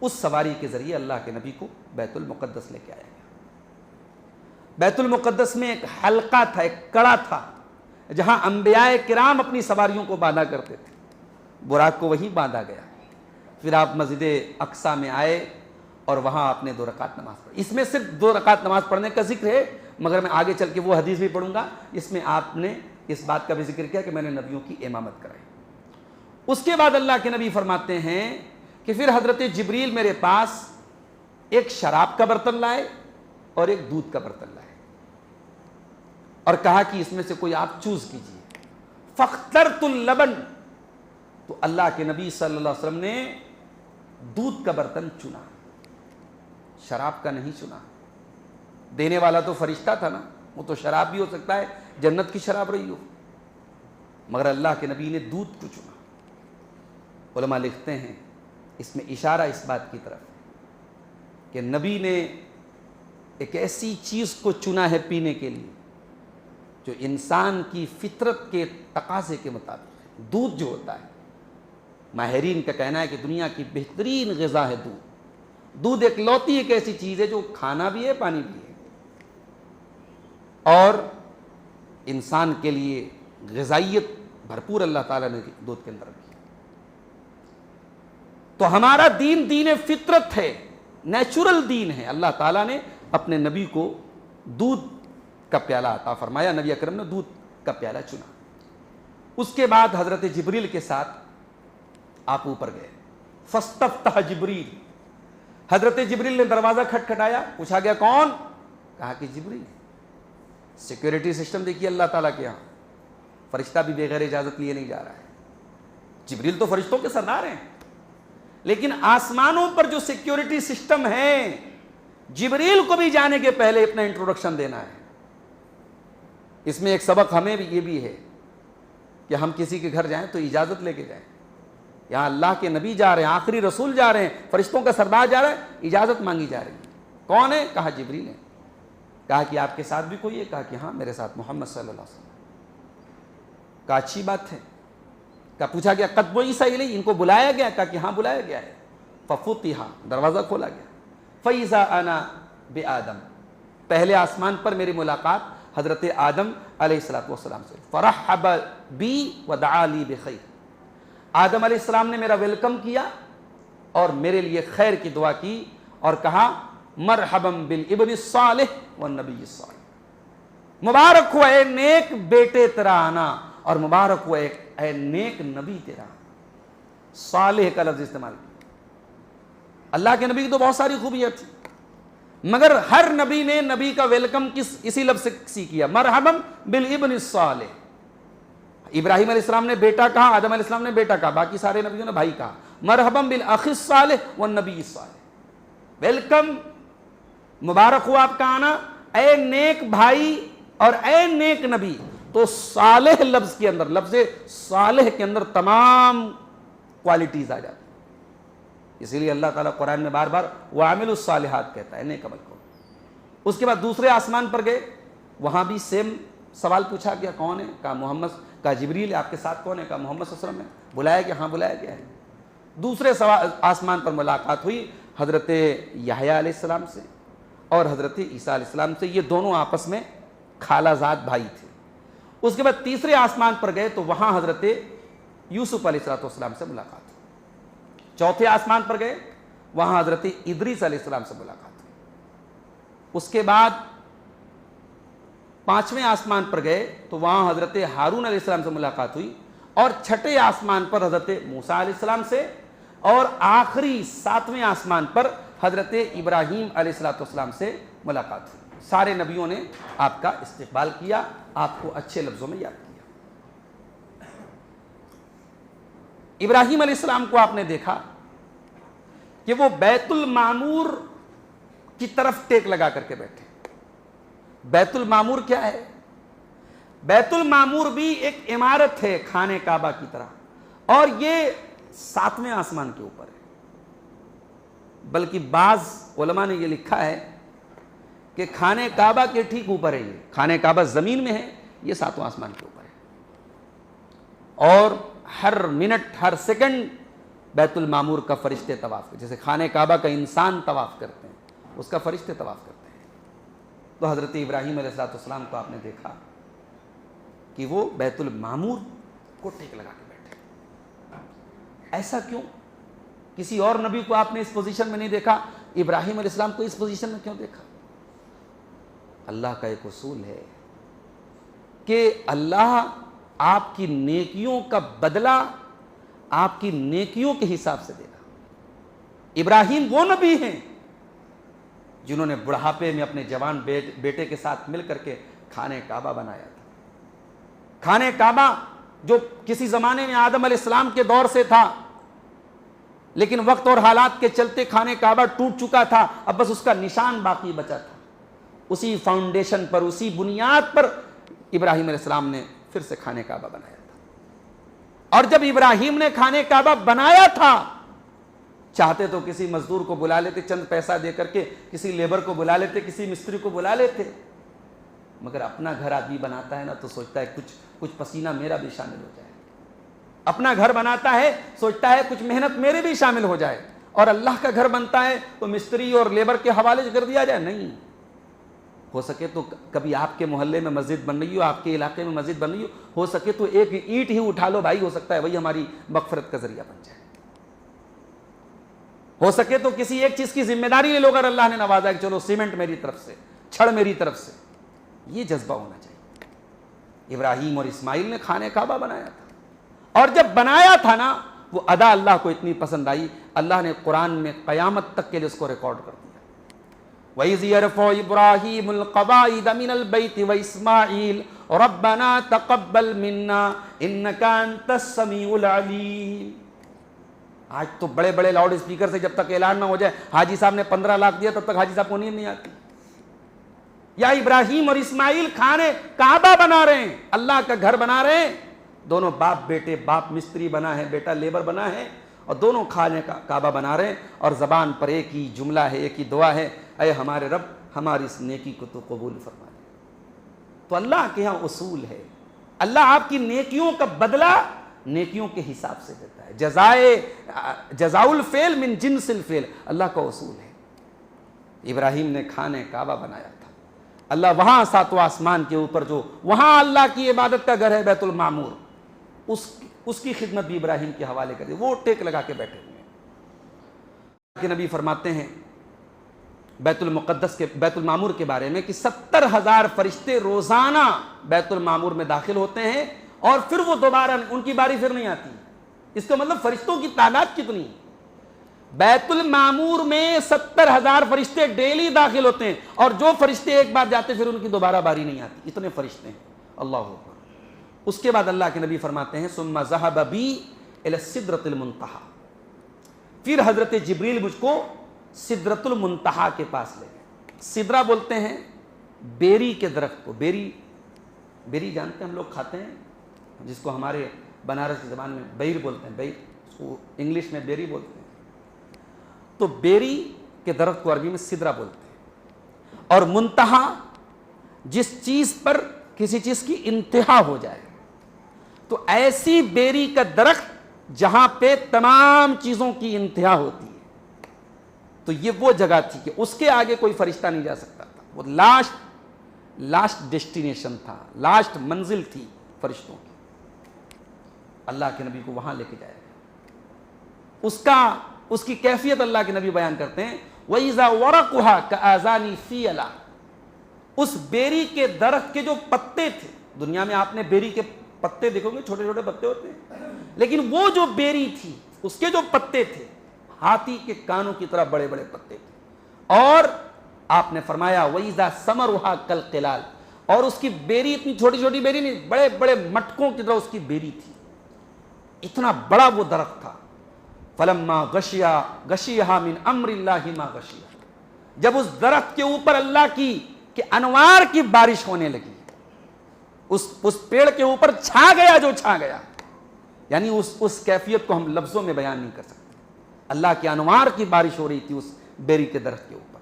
اس سواری کے ذریعے اللہ کے نبی کو بیت المقدس لے کے آیا گیا۔ بیت المقدس میں ایک حلقہ تھا، ایک کڑا تھا، جہاں انبیاء کرام اپنی سواریوں کو باندھا کرتے تھے، براق کو وہیں باندھا گیا۔ پھر آپ مسجد اقصی میں آئے اور وہاں آپ نے 2 رکعت نماز پڑھی۔ اس میں صرف 2 رکعت نماز پڑھنے کا ذکر ہے، مگر میں آگے چل کے وہ حدیث بھی پڑھوں گا، اس میں آپ نے اس بات کا بھی ذکر کیا کہ میں نے نبیوں کی امامت کرائی۔ اس کے بعد اللہ کے نبی فرماتے ہیں کہ پھر حضرت جبریل میرے پاس ایک شراب کا برتن لائے اور ایک دودھ کا برتن لائے، اور کہا کہ اس میں سے کوئی آپ چوز کیجیے۔ فاخترت اللبن، تو اللہ کے نبی صلی اللہ علیہ وسلم نے دودھ کا برتن چنا، شراب کا نہیں چنا۔ دینے والا تو فرشتہ تھا نا، وہ تو شراب بھی ہو سکتا ہے جنت کی شراب رہی ہو، مگر اللہ کے نبی نے دودھ کو چنا۔ علماء لکھتے ہیں اس میں اشارہ اس بات کی طرف کہ نبی نے ایک ایسی چیز کو چنا ہے پینے کے لیے جو انسان کی فطرت کے تقاضے کے مطابق۔ دودھ جو ہوتا ہے، ماہرین کا کہنا ہے کہ دنیا کی بہترین غذا ہے دودھ۔ دودھ ایک لوتی ایک ایسی چیز ہے جو کھانا بھی ہے، پانی بھی ہے، اور انسان کے لیے غذائیت بھرپور اللہ تعالیٰ نے دودھ کے اندر رکھی۔ تو ہمارا دین دین فطرت ہے، نیچرل دین ہے۔ اللہ تعالیٰ نے اپنے نبی کو دودھ کا پیالہ عطا فرمایا، نبی اکرم نے دودھ کا پیالہ چنا۔ اس کے بعد حضرت جبریل کے ساتھ آپ اوپر گئے۔ فاستفتح جبریل، حضرت جبریل نے دروازہ کھٹکھٹایا، پوچھا گیا کون؟ کہا کہ جبریل۔ سیکیورٹی سسٹم دیکھیے اللہ تعالیٰ کے یہاں، فرشتہ بھی بغیر اجازت لیے نہیں جا رہا ہے، جبریل تو فرشتوں کے سردار ہیں، لیکن آسمانوں پر جو سیکیورٹی سسٹم ہے، جبریل کو بھی جانے کے پہلے اپنا انٹروڈکشن دینا ہے۔ اس میں ایک سبق ہمیں بھی یہ بھی ہے کہ ہم کسی کے گھر جائیں تو اجازت لے کے جائیں۔ یہاں اللہ کے نبی جا رہے ہیں، آخری رسول جا رہے ہیں، فرشتوں کا سردار جا رہا ہے، اجازت مانگی جا رہی ہے۔ کون ہے؟ کہا جبریل ہے۔ کہا کہ آپ کے ساتھ بھی کوئی ہے؟ کہا کہ ہاں میرے ساتھ محمد صلی اللہ علیہ وسلم۔ کہا اچھی بات ہے۔ کہا پوچھا گیا قد بعث الیہ، ان کو بلایا گیا؟ کہا کہ ہاں بلایا گیا ہے۔ ففتح، دروازہ کھولا گیا۔ فاذا انا بآدم، پہلے آسمان پر میری ملاقات حضرت آدم علیہ السلام سے۔ فرحب بی ودعا لی بخیر، آدم علیہ السلام نے میرا ویلکم کیا اور میرے لیے خیر کی دعا کی اور کہا مرحبا بالابن الصالح والنبی الصالح، مبارک ہوا اے نیک بیٹے تیرا آنا اور مبارک ہوا اے نیک نبی تیرا۔ صالح کا لفظ استعمال کیا۔ اللہ کے نبی کی تو بہت ساری خوبیاں تھی، مگر ہر نبی نے نبی کا ویلکم اسی لفظ سے کیا، مرحبا بالابن الصالح۔ ابراہیم علیہ السلام نے بیٹا کہا، آدم علیہ السلام نے بیٹا کہا، باقی سارے نبیوں نے بھائی کہا۔ مرحبا بالاخ الصالح والنبی الصالح، ویلکم، مبارک ہوا آپ کا آنا اے نیک بھائی اور اے نیک نبی۔ تو صالح لفظ کے اندر، لفظ صالح کے اندر تمام کوالٹیز آ جاتی، اسی لیے اللہ تعالیٰ قرآن میں بار بار وَعَمِلُوا الصَّالِحَاتِ کہتا ہے، نیک عمل کو۔ اس کے بعد دوسرے آسمان پر گئے، وہاں بھی سیم سوال پوچھا گیا، کون ہے؟ کہا محمد، کہا جبریل ہے، آپ کے ساتھ کون ہے؟ کہا محمد صلی اللہ علیہ وسلم ہے۔ بلایا گیا؟ ہاں بلایا گیا ہے۔ دوسرے آسمان پر ملاقات ہوئی حضرت یحییٰ علیہ السلام سے اور حضرت عیسیٰ علیہ السلام سے، یہ دونوں آپس میں خالہ زاد بھائی تھے۔ اس کے بعد تیسرے آسمان پر گئے تو وہاں حضرت یوسف علیہ السلام سے ملاقات ہوئی۔ چوتھے آسمان پر گئے، وہاں حضرت ادریس علیہ السلام سے ملاقات ہوئی۔ اس کے بعد پانچویں آسمان پر گئے تو وہاں حضرت ہارون علیہ السلام سے ملاقات ہوئی، اور چھٹے آسمان پر حضرت موسیٰ علیہ السلام سے، اور آخری ساتویں آسمان پر حضرت ابراہیم علیہ السلام سے ملاقات ہوئی۔ سارے نبیوں نے آپ کا استقبال کیا، آپ کو اچھے لفظوں میں یاد کیا۔ ابراہیم علیہ السلام کو آپ نے دیکھا کہ وہ بیت المعمور کی طرف ٹیک لگا کر کے بیٹھے۔ بیت المعمور کیا ہے؟ بیت المعمور بھی ایک عمارت ہے خانہ کعبہ کی طرح، اور یہ ساتویں آسمان کے اوپر ہے۔ بلکہ بعض علماء نے یہ لکھا ہے کہ خانہ کعبہ کے ٹھیک اوپر ہے، یہ خانہ کعبہ زمین میں ہے، یہ ساتواں آسمان کے اوپر ہے، اور ہر منٹ ہر سیکنڈ بیت المعمور کا فرشتے طواف کرتے، جیسے خانہ کعبہ کا انسان طواف کرتے ہیں، اس کا فرشتے طواف کرتے ہیں۔ تو حضرت ابراہیم علیہ السلام کو آپ نے دیکھا کہ وہ بیت المعمور کو ٹیک لگا کے بیٹھے۔ ایسا کیوں؟ کسی اور نبی کو آپ نے اس پوزیشن میں نہیں دیکھا، ابراہیم علیہ السلام کو اس پوزیشن میں کیوں دیکھا؟ اللہ کا ایک اصول ہے کہ اللہ آپ کی نیکیوں کا بدلہ آپ کی نیکیوں کے حساب سے دے گا۔ ابراہیم وہ نبی ہیں جنہوں نے بڑھاپے میں اپنے جوان بیٹے کے ساتھ مل کر کے خانہ کعبہ بنایا تھا۔ خانہ کعبہ جو کسی زمانے میں آدم علیہ السلام کے دور سے تھا، لیکن وقت اور حالات کے چلتے خانہ کعبہ ٹوٹ چکا تھا، اب بس اس کا نشان باقی بچا تھا۔ اسی فاؤنڈیشن پر، اسی بنیاد پر ابراہیم علیہ السلام نے پھر سے خانہ کعبہ بنایا تھا۔ اور جب ابراہیم نے خانہ کعبہ بنایا تھا، چاہتے تو کسی مزدور کو بلا لیتے، چند پیسہ دے کر کے کسی لیبر کو بلا لیتے، کسی مستری کو بلا لیتے، مگر اپنا گھر آدمی بناتا ہے نا تو سوچتا ہے کچھ پسینہ میرا بھی شامل ہو جائے۔ اپنا گھر بناتا ہے سوچتا ہے کچھ محنت میرے بھی شامل ہو جائے، اور اللہ کا گھر بنتا ہے تو مستری اور لیبر کے حوالے کر دیا جائے۔ نہیں، ہو سکے تو کبھی آپ کے محلے میں مسجد بن رہی ہو، آپ کے علاقے میں مسجد بن رہی ہو سکے تو ایک اینٹ ہی اٹھا لو بھائی، ہو سکتا ہے وہی ہماری مغفرت کا ذریعہ بن جائے۔ ہو سکے تو کسی ایک چیز کی ذمہ داری لے لو، اگر اللہ نے نوازا کہ چلو سیمنٹ میری طرف سے، چھڑ میری طرف سے، یہ جذبہ ہونا چاہیے۔ ابراہیم اور اسماعیل نے خانہ کعبہ بنایا تھا، اور جب بنایا تھا نا، وہ ادا اللہ کو اتنی پسند آئی، اللہ نے قرآن میں قیامت تک کے لیے اس کو ریکارڈ کر دیا۔ وَإِذْ يَرْفَعُ إِبْرَاهِيمُ الْقَوَاعِدَ مِنَ الْبَيْتِ وَإِسْمَاعِيلُ ربنا تقبل منا انک انت السمیع العلیم. آج تو بڑے بڑے لاؤڈ اسپیکر سے جب تک اعلان نہ ہو جائے حاجی صاحب نے 15 لاکھ دیا تب تک حاجی صاحب کو نیند نہیں آتی. یا ابراہیم اور اسماعیل کھانے کعبہ بنا رہے ہیں, اللہ کا گھر بنا رہے ہیں, دونوں باپ بیٹے, باپ مستری بنا ہے, بیٹا لیبر بنا ہے, اور دونوں کھانے کا کعبہ بنا رہے ہیں, اور زبان پر ایک ہی جملہ ہے, ایک ہی دعا ہے, اے ہمارے رب ہماری اس نیکی کو تو قبول فرما دے. تو اللہ کے یہاں اصول ہے, اللہ آپ کی نیکیوں کا بدلہ نیکیوں کے حساب سے دیتا ہے. جزاء الفعل من جنس الفعل, اللہ کا اصول ہے. ابراہیم نے کھانے کعبہ بنایا تھا, اللہ وہاں ساتواں آسمان کے اوپر جو وہاں اللہ کی عبادت کا گھر ہے بیت المعمور, اس کی خدمت بھی ابراہیم کے حوالے کر دی, وہ ٹیک لگا کے بیٹھے ہوئے ہیں. کہ نبی فرماتے ہیں بیت المقدس کے بیت المعمور کے بارے میں کہ 70,000 فرشتے روزانہ بیت المعمور میں داخل ہوتے ہیں, اور پھر وہ دوبارہ ان کی باری پھر نہیں آتی. اس کا مطلب فرشتوں کی تعداد کتنی ہے؟ بیت المعمور میں 70,000 فرشتے ڈیلی داخل ہوتے ہیں, اور جو فرشتے ایک بار جاتے پھر ان کی دوبارہ باری نہیں آتی. اتنے فرشتے ہیں, اللہ اکبر. اس کے بعد اللہ کے نبی فرماتے ہیں ثم ذهب بی الی السدرۃ المنتہی, پھر حضرت جبریل مجھ کو سدرۃ المنتہی کے پاس لے گئے. سدرہ بولتے ہیں بیری کے درخت کو. بیری جانتے ہیں ہم لوگ کھاتے ہیں, جس کو ہمارے بنارس کی زبان میں بیر بولتے ہیں, بیر, اس کو انگلش میں بیری بولتے ہیں. تو بیری کے درخت کو عربی میں سدرہ بولتے ہیں. اور منتہا جس چیز پر کسی چیز کی انتہا ہو جائے, تو ایسی بیری کا درخت جہاں پہ تمام چیزوں کی انتہا ہوتی ہے, تو یہ وہ جگہ تھی کہ اس کے آگے کوئی فرشتہ نہیں جا سکتا تھا. وہ لاسٹ ڈیسٹینیشن تھا, لاسٹ منزل تھی فرشتوں کی. اللہ کے نبی کو وہاں لے کے جائے گا. اس کی کیفیت اللہ کے نبی بیان کرتے ہیں وَإِذَا وَرَقُهَا كَآذَانِ فِيَلَ. اس بیری کے درخت کے جو پتے تھے, دنیا میں آپ نے بیری کے پتے دیکھو گے, چھوٹے چھوٹے پتے ہوتے ہیں, لیکن وہ جو بیری تھی اس کے جو پتے تھے ہاتھی کے کانوں کی طرح بڑے بڑے پتے تھے. اور آپ نے فرمایا وَإِذَا ثَمَرُهَا كَالْقِلَالِ, اور اس کی بیری اتنی چھوٹی چھوٹی بیری نہیں, بڑے بڑے مٹکوں کی طرح اس کی بیری تھی. اتنا بڑا وہ درخت تھا. فَلَمَّا غَشِيَهَا مِنْ أَمْرِ اللَّهِ مَا غَشِيَهَا, جب اس درخت کے اوپر اللہ کی کہ انوار کی بارش ہونے لگی, اس پیڑ کے اوپر چھا گیا جو چھا گیا, یعنی اس کیفیت کو ہم لفظوں میں بیان نہیں کر سکتے. اللہ کی انوار کی بارش ہو رہی تھی اس بیری کے درخت کے اوپر.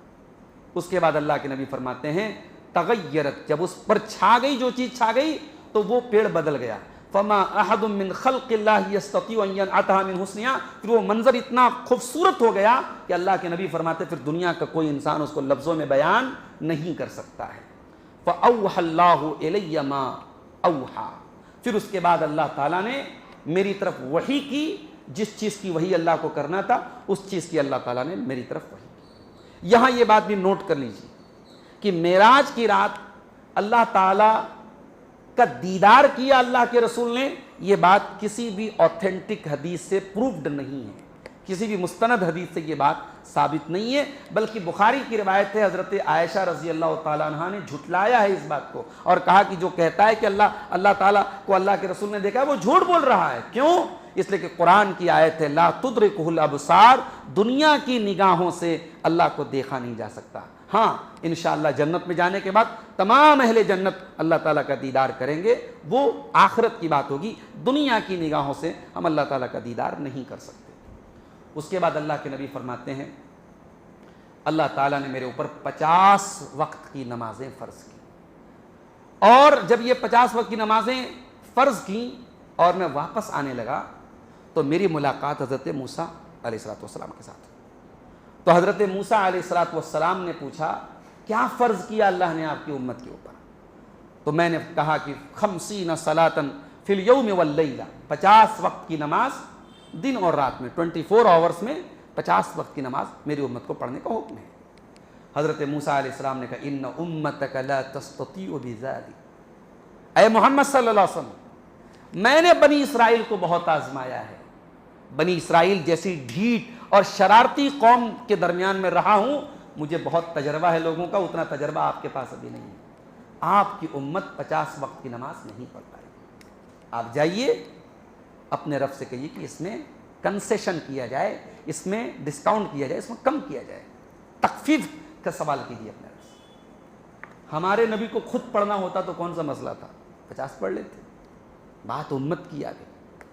اس کے بعد اللہ کے نبی فرماتے ہیں تغیرت, جب اس پر چھا گئی جو چیز چھا گئی تو وہ پیڑ بدل گیا. فما احد من خلق اللہ یستطیع ان ينعتها من حسنها, پھر وہ منظر اتنا خوبصورت ہو گیا کہ اللہ کے نبی فرماتے پھر دنیا کا کوئی انسان اس کو لفظوں میں بیان نہیں کر سکتا ہے. فاوحى اللہ الی ما اوحى, پھر اس کے بعد اللہ تعالیٰ نے میری طرف وحی کی, جس چیز کی وحی اللہ کو کرنا تھا اس چیز کی اللہ تعالیٰ نے میری طرف وحی کی. یہاں یہ بات بھی نوٹ کر لیجیے کہ معراج کی رات اللہ تعالیٰ کا دیدار کیا اللہ کے رسول نے, یہ بات کسی بھی اوتھینٹک حدیث سے پروفڈ نہیں ہے, کسی بھی مستند حدیث سے یہ بات ثابت نہیں ہے, بلکہ بخاری کی روایت ہے حضرت عائشہ رضی اللہ تعالیٰ عنہ نے جھٹلایا ہے اس بات کو, اور کہا کہ جو کہتا ہے کہ اللہ تعالیٰ کو اللہ کے رسول نے دیکھا ہے وہ جھوٹ بول رہا ہے. کیوں؟ اس لیے کہ قرآن کی آیت ہے لا تدرکہ الابصار, دنیا کی نگاہوں سے اللہ کو دیکھا نہیں جا سکتا. ہاں انشاءاللہ جنت میں جانے کے بعد تمام اہل جنت اللہ تعالیٰ کا دیدار کریں گے, وہ آخرت کی بات ہوگی. دنیا کی نگاہوں سے ہم اللہ تعالیٰ کا دیدار نہیں کر سکتے. اس کے بعد اللہ کے نبی فرماتے ہیں اللہ تعالیٰ نے میرے اوپر 50 وقت کی نمازیں فرض کی, اور جب یہ 50 وقت کی نمازیں فرض کی اور میں واپس آنے لگا تو میری ملاقات حضرت موسیٰ علیہ السلام کے ساتھ. تو حضرت موسیٰ علیہ السلام نے پوچھا کیا فرض کیا اللہ نے آپ کی امت کے اوپر؟ تو میں نے کہا کہ 50 صلاۃً فی الیوم واللیلہ, 50 وقت کی نماز دن اور رات میں, 24 آورز میں 50 وقت کی نماز میری امت کو پڑھنے کا حکم ہے. حضرت موسیٰ علیہ السلام نے کہا ان امتک لا تستطیع بذلک, اے محمد صلی اللہ علیہ وسلم میں نے بنی اسرائیل کو بہت آزمایا ہے, بنی اسرائیل جیسی ڈھیٹ اور شرارتی قوم کے درمیان میں رہا ہوں, مجھے بہت تجربہ ہے لوگوں کا, اتنا تجربہ آپ کے پاس ابھی نہیں ہے. آپ کی امت 50 وقت کی نماز نہیں پڑھ پائے گی. آپ جائیے اپنے رب سے کہیے کہ اس میں کنسیشن کیا جائے, اس میں ڈسکاؤنٹ کیا جائے, اس میں کم کیا جائے, تخفیف کا سوال کیجیے اپنے رب سے. ہمارے نبی کو خود پڑھنا ہوتا تو کون سا مسئلہ تھا, 50 پڑھ لیتے. بات امت کی آ گئی,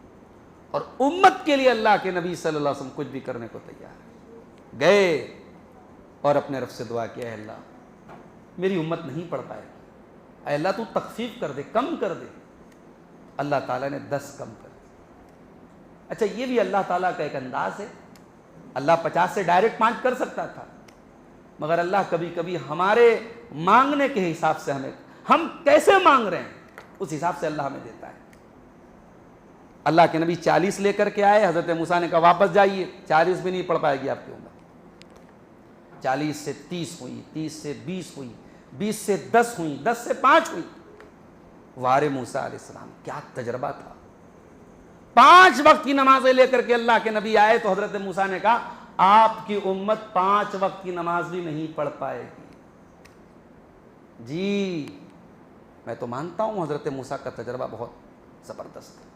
اور امت کے لیے اللہ کے نبی صلی اللہ علیہ وسلم کچھ بھی کرنے کو تیار ہے. گئے اور اپنے رب سے دعا کیا, اے اللہ میری امت نہیں پڑھ پائے گی, اے اللہ تو تخفیف کر دے, کم کر دے. اللہ تعالیٰ نے 10 کم کر دی. اچھا یہ بھی اللہ تعالیٰ کا ایک انداز ہے. اللہ 50 سے ڈائریکٹ 5 کر سکتا تھا, مگر اللہ کبھی کبھی ہمارے مانگنے کے حساب سے ہم کیسے مانگ رہے ہیں اس حساب سے اللہ ہمیں دیتا ہے. اللہ کے نبی 40 لے کر کے آئے, حضرت موسیٰ نے کہا واپس جائیے, 40 بھی نہیں پڑھ پائے گی آپ کی امت. 40 سے 30 ہوئی, 30 سے 20 ہوئی, 20 سے 10 ہوئی, 10 سے 5 ہوئی. وار موسیٰ علیہ السلام کیا تجربہ تھا. 5 وقت کی نمازیں لے کر کے اللہ کے نبی آئے تو حضرت موسیٰ نے کہا آپ کی امت 5 وقت کی نماز بھی نہیں پڑھ پائے گی. جی میں تو مانتا ہوں حضرت موسیٰ کا تجربہ بہت زبردست ہے.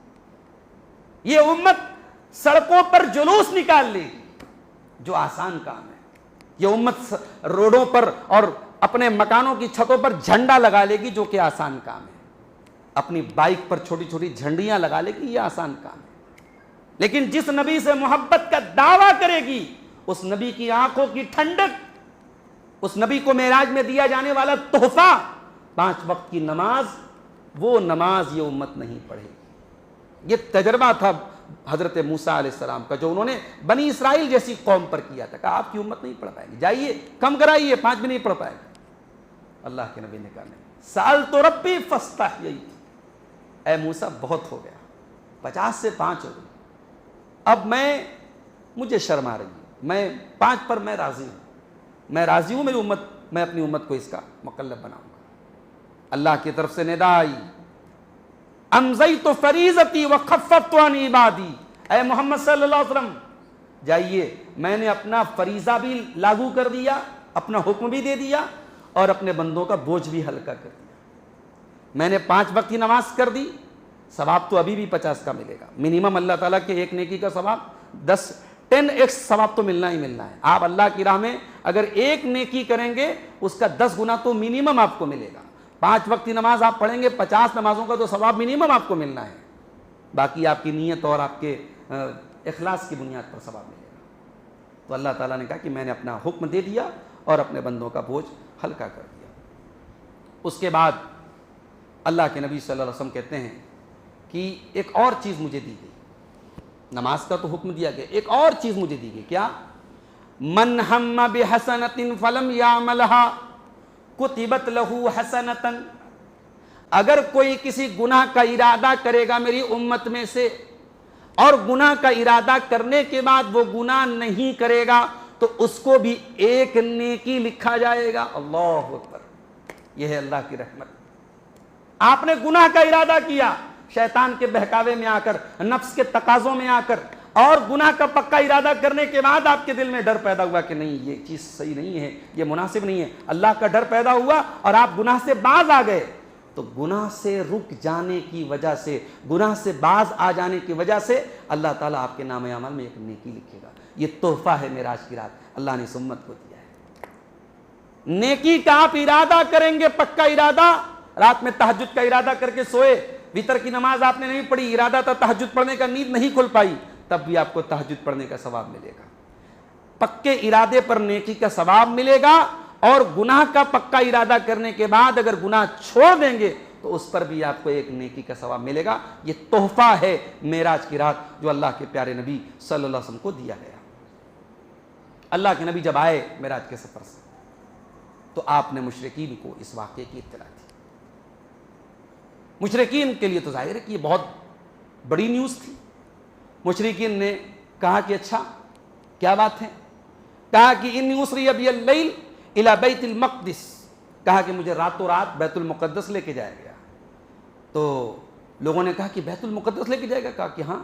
یہ امت سڑکوں پر جلوس نکال لے گی جو آسان کام ہے. یہ امت روڈوں پر اور اپنے مکانوں کی چھتوں پر جھنڈا لگا لے گی جو کہ آسان کام ہے. اپنی بائک پر چھوٹی چھوٹی جھنڈیاں لگا لے گی, یہ آسان کام ہے. لیکن جس نبی سے محبت کا دعویٰ کرے گی, اس نبی کی آنکھوں کی ٹھنڈک, اس نبی کو معراج میں دیا جانے والا تحفہ 5 وقت کی نماز, وہ نماز یہ امت نہیں پڑھے گی. یہ تجربہ تھا حضرت موسیٰ علیہ السلام کا جو انہوں نے بنی اسرائیل جیسی قوم پر کیا تھا. کہا آپ کی امت نہیں پڑھ پائے گی, جائیے کم کرائیے, 5 بھی نہیں پڑھ پائے گی. اللہ کے نبی نے کہا نہیں, سألت ربی فاستحییت, اے موسیٰ بہت ہو گیا, 50 سے 5 ہو گئی, اب مجھے شرم آ رہی ہے, میں 5 پر میں راضی ہوں, میں راضی ہوں, میری امت, میں اپنی امت کو اس کا مکلف بناؤں گا. اللہ کی طرف سے ندا آئی, امضیت فریضتی وخففت عن عبادی, اے محمد صلی اللہ علیہ وسلم جائیے, میں نے اپنا فریضہ بھی لاگو کر دیا, اپنا حکم بھی دے دیا, اور اپنے بندوں کا بوجھ بھی ہلکا کر دیا. میں نے 5 وقت کی نماز کر دی, ثواب تو ابھی بھی 50 کا ملے گا منیمم. اللہ تعالیٰ کے ایک نیکی کا ثواب 10x ثواب تو ملنا ہی ملنا ہے. آپ اللہ کی راہ میں اگر ایک نیکی کریں گے اس کا 10 گنا تو منیمم آپ کو ملے گا. 5 وقت کی نماز آپ پڑھیں گے, 50 نمازوں کا تو ثواب منیمم آپ کو ملنا ہے. باقی آپ کی نیت اور آپ کے اخلاص کی بنیاد پر ثواب ملے گا. تو اللہ تعالیٰ نے کہا کہ میں نے اپنا حکم دے دیا اور اپنے بندوں کا بوجھ ہلکا کر دیا. اس کے بعد اللہ کے نبی صلی اللہ علیہ وسلم کہتے ہیں کہ ایک اور چیز مجھے دی گئی. نماز کا تو حکم دیا گیا, ایک اور چیز مجھے دی گئی. کیا؟ من ہم بحسنۃ فلم یعملها کتبت لہ حسنۃ, اگر کوئی کسی گناہ کا ارادہ کرے گا میری امت میں سے, اور گناہ کا ارادہ کرنے کے بعد وہ گناہ نہیں کرے گا تو اس کو بھی ایک نیکی لکھا جائے گا. اللہ اکبر, یہ ہے اللہ کی رحمت. آپ نے گناہ کا ارادہ کیا, شیطان کے بہکاوے میں آ کر, نفس کے تقاضوں میں آ کر, اور گناہ کا پکا ارادہ کرنے کے بعد آپ کے دل میں ڈر پیدا ہوا کہ نہیں یہ چیز صحیح نہیں ہے, یہ مناسب نہیں ہے, اللہ کا ڈر پیدا ہوا اور آپ گناہ سے باز آ گئے, تو گناہ سے رک جانے کی وجہ سے, گناہ سے باز آ جانے کی وجہ سے اللہ تعالیٰ آپ کے نام عمل میں ایک نیکی لکھے گا. یہ تحفہ ہے معراج کی رات, اللہ نے اس امت کو دیا ہے. نیکی کا آپ ارادہ کریں گے, پکا ارادہ, رات میں تہجد کا ارادہ کر کے سوئے, وتر کی نماز آپ نے نہیں پڑھی, ارادہ تھا تہجد پڑھنے کا, نیند نہیں کھل پائی, تب بھی آپ کو تہجد پڑھنے کا ثواب ملے گا. پکے ارادے پر نیکی کا ثواب ملے گا, اور گناہ کا پکا ارادہ کرنے کے بعد اگر گناہ چھوڑ دیں گے تو اس پر بھی آپ کو ایک نیکی کا ثواب ملے گا. یہ تحفہ ہے معراج کی رات جو اللہ کے پیارے نبی صلی اللہ علیہ وسلم کو دیا گیا. اللہ کے نبی جب آئے معراج کے سفر سے تو آپ نے مشرکین کو اس واقعے کی اطلاع دی. مشرکین کے لیے تو ظاہر ہے کہ یہ بہت بڑی نیوز تھی. مشرکین نے کہا کہ اچھا کیا بات ہے؟ کہا کہ انی اسری بی اللیل الی بیت المقدس, کہا کہ مجھے راتوں رات بیت المقدس لے کے جایا گیا. تو لوگوں نے کہا کہ بیت المقدس لے کے جائے گا؟ کہا کہ ہاں.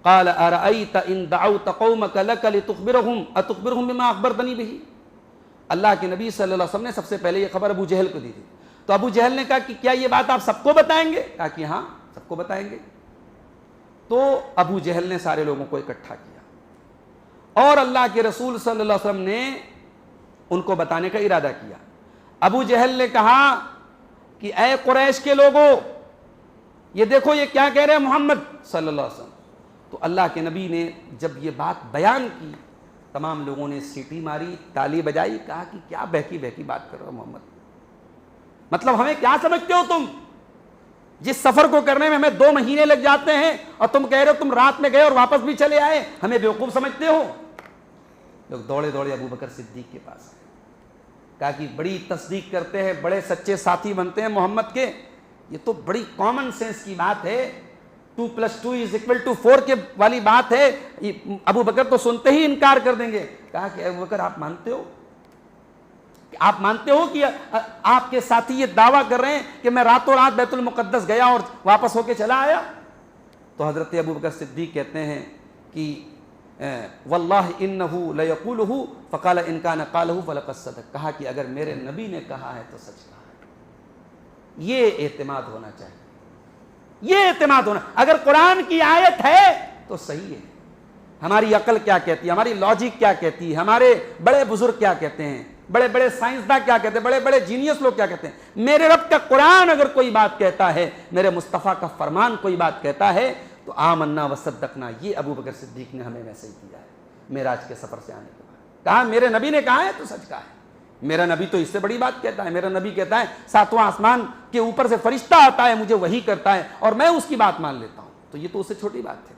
قال ارأیت ان دعوت قومک لک لتخبرہم اتخبرہم بما اخبرتنی بہ. اللہ کے نبی صلی اللہ علیہ وسلم نے سب سے پہلے یہ خبر ابو جہل کو دی تھی. تو ابو جہل نے کہا کہ کیا یہ بات آپ سب کو بتائیں گے؟ کہا کہ ہاں سب کو بتائیں گے۔ تو ابو جہل نے سارے لوگوں کو اکٹھا کیا اور اللہ کے رسول صلی اللہ علیہ وسلم نے ان کو بتانے کا ارادہ کیا۔ ابو جہل نے کہا کہ اے قریش کے لوگوں، یہ دیکھو یہ کیا کہہ رہے ہیں محمد صلی اللہ علیہ وسلم۔ تو اللہ کے نبی نے جب یہ بات بیان کی، تمام لوگوں نے سیٹی ماری، تالی بجائی، کہا کہ کیا بہکی بہکی بات کر رہے ہو محمد، مطلب ہمیں کیا سمجھتے ہو تم؟ جس سفر کو کرنے میں ہمیں 2 مہینے لگ جاتے ہیں اور تم کہہ رہے ہو تم رات میں گئے اور واپس بھی چلے آئے، ہمیں بیوقوف سمجھتے ہو؟ لوگ دوڑے دوڑے ابو بکر صدیق کے پاس آئے، کہا کہ بڑی تصدیق کرتے ہیں، بڑے سچے ساتھی بنتے ہیں محمد کے، یہ تو بڑی کامن سینس کی بات ہے، 2+2=4 کے والی بات ہے، ابو بکر تو سنتے ہی انکار کر دیں گے۔ کہا کہ ابو بکر آپ مانتے ہو کہ آپ کے ساتھی یہ دعویٰ کر رہے ہیں کہ میں راتوں رات بیت المقدس گیا اور واپس ہو کے چلا آیا؟ تو حضرت ابو بکر صدیق کہتے ہیں کہ واللہ انہ لیقولہ فقال ان کان قالہ فلقد صدق، کہا کہ اگر میرے نبی نے کہا ہے تو سچ کہا ہے۔ یہ اعتماد ہونا چاہیے، یہ اعتماد ہونا، اگر قرآن کی آیت ہے تو صحیح ہے، ہماری عقل کیا کہتی ہے، ہماری لاجک کیا کہتی ہے، ہمارے بڑے بزرگ کیا کہتے ہیں، بڑے بڑے سائنسداں کیا کہتے ہیں، بڑے بڑے جینیس لوگ کیا کہتے ہیں، میرے رب کا قرآن اگر کوئی بات کہتا ہے، میرے مصطفیٰ کا فرمان کوئی بات کہتا ہے تو آمنا وصدقنا۔ یہ ابو بکر صدیق نے ہمیں ویسے ہی کیا ہے معراج کے سفر سے آنے کے بعد، کہا میرے نبی نے کہا ہے تو سچ کہا ہے، میرا نبی تو اس سے بڑی بات کہتا ہے، میرا نبی کہتا ہے 7واں آسمان کے اوپر سے فرشتہ آتا ہے مجھے وحی کرتا ہے اور میں اس کی بات مان لیتا ہوں، تو یہ تو اس سے چھوٹی بات ہے۔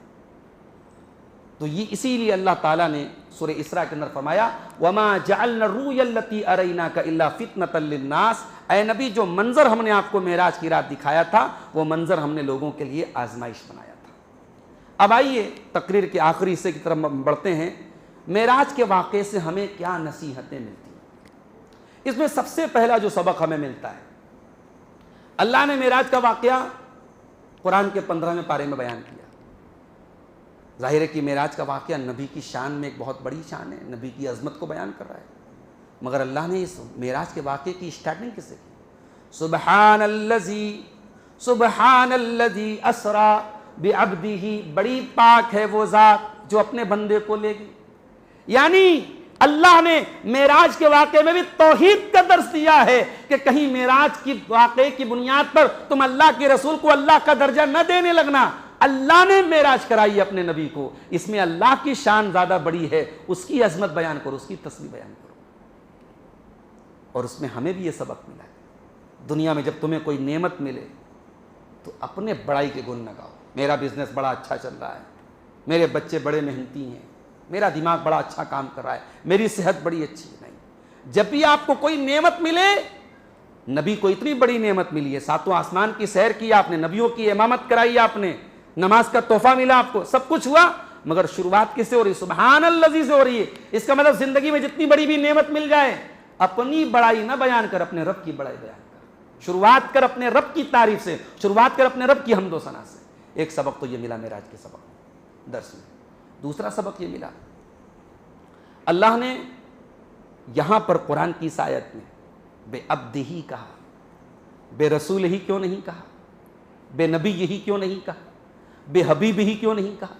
تو یہ اسی لیے اللہ تعالیٰ نے سورہ اسراء کے اندر فرمایا وَمَا جَعَلْنَا الرُّؤْيَا الَّتِي أَرَيْنَاكَ إِلَّا فِتْنَةً لِلنَّاسِ، اے نبی جو منظر ہم نے آپ کو معراج کی رات دکھایا تھا وہ منظر ہم نے لوگوں کے لیے آزمائش بنایا تھا۔ اب آئیے تقریر کے آخری حصے کی طرف بڑھتے ہیں، معراج کے واقعے سے ہمیں کیا نصیحتیں ملتی ہیں؟ اس میں سب سے پہلا جو سبق ہمیں ملتا ہے، اللہ نے معراج کا واقعہ قرآن کے 15ویں پارے میں بیان کیا۔ ظاہر ہے کہ معراج کا واقعہ نبی کی شان میں ایک بہت بڑی شان ہے، نبی کی عظمت کو بیان کر رہا ہے، مگر اللہ نے اس معراج کے واقعے کی اسٹارٹنگ کس سے کی؟ سبحان الذی اسریٰ بعبدہ، بڑی پاک ہے وہ ذات جو اپنے بندے کو لے گئی، یعنی اللہ نے معراج کے واقعے میں بھی توحید کا درس دیا ہے کہ کہیں معراج کی واقعے کی بنیاد پر تم اللہ کے رسول کو اللہ کا درجہ نہ دینے لگنا۔ اللہ نے معراج کرائی اپنے نبی کو، اس میں اللہ کی شان زیادہ بڑی ہے، اس کی عظمت بیان کرو، اس کی تسبیح بیان کرو۔ اور اس میں ہمیں بھی یہ سبق ملا ہے، دنیا میں جب تمہیں کوئی نعمت ملے تو اپنے بڑائی کے گن نہ گاؤ، میرا بزنس بڑا اچھا چل رہا ہے، میرے بچے بڑے محنتی ہیں، میرا دماغ بڑا اچھا کام کر رہا ہے، میری صحت بڑی اچھی ہے۔ نہیں، جب بھی آپ کو کوئی نعمت ملے، نبی کو اتنی بڑی نعمت ملی ہے، 7واں آسمان کی سیر کی آپ نے، نبیوں کی امامت کرائی آپ نے، نماز کا تحفہ ملا آپ کو، سب کچھ ہوا، مگر شروعات کس سے ہو رہی؟ سبحان الذی سے ہو رہی ہے۔ اس کا مطلب زندگی میں جتنی بڑی بھی نعمت مل جائے، اپنی بڑائی نہ بیان کر، اپنے رب کی بڑائی بیان کر، شروعات کر اپنے رب کی تعریف سے، شروعات کر اپنے رب کی حمد و ثنا سے۔ ایک سبق تو یہ ملا معراج کے سبق درس میں۔ دوسرا سبق یہ ملا، اللہ نے یہاں پر قرآن کی اس آیت میں بے عبدہ ہی کہا، بے رسول ہی کیوں نہیں کہا، بے نبی ہی کیوں نہیں کہا، بے حبیب ہی کیوں نہیں کہا؟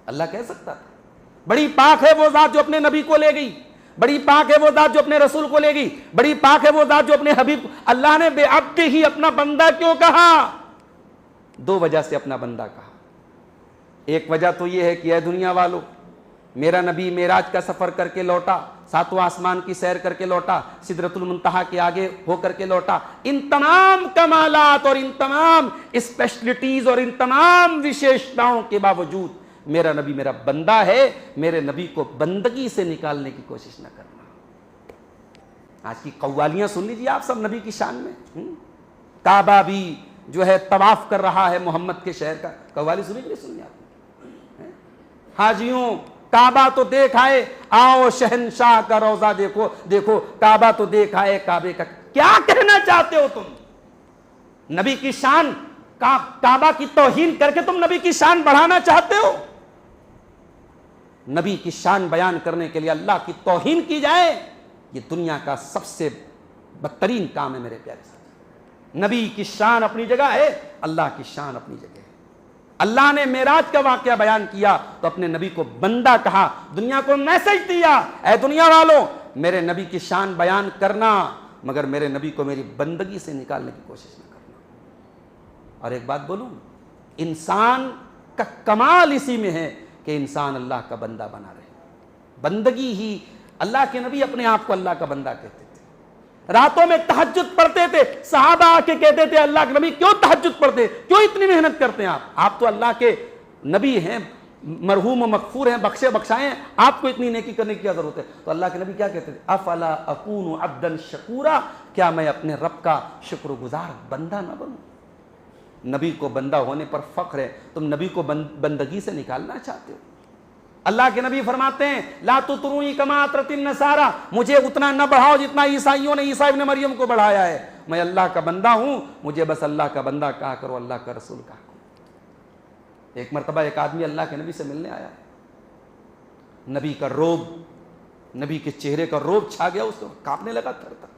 اللہ کہہ سکتا تھا بڑی پاک ہے وہ ذات جو اپنے نبی کو لے گئی، بڑی پاک ہے وہ ذات جو اپنے رسول کو لے گئی، بڑی پاک ہے وہ ذات جو اپنے حبیب۔ اللہ نے بے عبد ہی اپنا بندہ کیوں کہا؟ 2 وجہ سے اپنا بندہ کہا۔ ایک وجہ تو یہ ہے کہ اے دنیا والو، میرا نبی معراج کا سفر کر کے لوٹا، 7واں آسمان کی سیر کر کے لوٹا، سدرۃ المنتہا کے آگے ہو کر کے لوٹا، ان تمام کمالات اور ان تمام اسپیشلٹیز اور ان تمام وشیشتاؤں کے باوجود میرا نبی میرا بندہ ہے، میرے نبی کو بندگی سے نکالنے کی کوشش نہ کرنا۔ آج کی قوالیاں سن لیجیے آپ سب نبی کی شان میں، کعبہ بھی جو ہے طواف کر رہا ہے محمد کے شہر کا، قوالی سنی کہ نہیں سنی آپ نے؟ حاجیوں کعبہ تو دیکھ آئے، آؤ شہنشاہ کا روضہ دیکھو، دیکھو کعبہ تو دیکھ آئے، کعبے کا کیا کہنا چاہتے ہو تم؟ نبی کی شان، کعبہ کی توہین کر کے تم نبی کی شان بڑھانا چاہتے ہو؟ نبی کی شان بیان کرنے کے لیے اللہ کی توہین کی جائے، یہ دنیا کا سب سے بدترین کام ہے میرے پیارے ساتھی۔ نبی کی شان اپنی جگہ ہے، اللہ کی شان اپنی جگہ ہے۔ اللہ نے معراج کا واقعہ بیان کیا تو اپنے نبی کو بندہ کہا، دنیا کو میسج دیا، اے دنیا والوں میرے نبی کی شان بیان کرنا، مگر میرے نبی کو میری بندگی سے نکالنے کی کوشش نہ کرنا۔ اور ایک بات بولوں، انسان کا کمال اسی میں ہے کہ انسان اللہ کا بندہ بنا رہے، بندگی ہی۔ اللہ کے نبی اپنے آپ کو اللہ کا بندہ کہتے تھے، راتوں میں تہجد پڑھتے تھے، صحابہ آ کے کہتے تھے اللہ کے نبی کیوں تہجد پڑھتے، کیوں اتنی محنت کرتے ہیں آپ تو اللہ کے نبی ہیں، مرحوم و مغفور ہیں، بخشے بخشائے ہیں، آپ کو اتنی نیکی کرنے کی کیا ضرورت ہے؟ تو اللہ کے نبی کیا کہتے تھے؟ افلا اکون عبدا شکورا، کیا میں اپنے رب کا شکر گزار بندہ نہ بنوں؟ نبی کو بندہ ہونے پر فخر ہے، تم نبی کو بندگی سے نکالنا چاہتے ہو۔ اللہ کے نبی فرماتے ہیں لا تطرونی کما اطرت النصارى، مجھے اتنا نہ بڑھاؤ جتنا عیسائیوں نے عیسیٰ ابن مریم کو بڑھایا ہے، میں اللہ کا بندہ ہوں، مجھے بس اللہ کا بندہ کہا کرو، اللہ کا رسول کہا کرو۔ ایک مرتبہ ایک آدمی اللہ کے نبی سے ملنے آیا، نبی کا روب، نبی کے چہرے کا روب چھا گیا، اس کو کانپنے لگا تھر تھر۔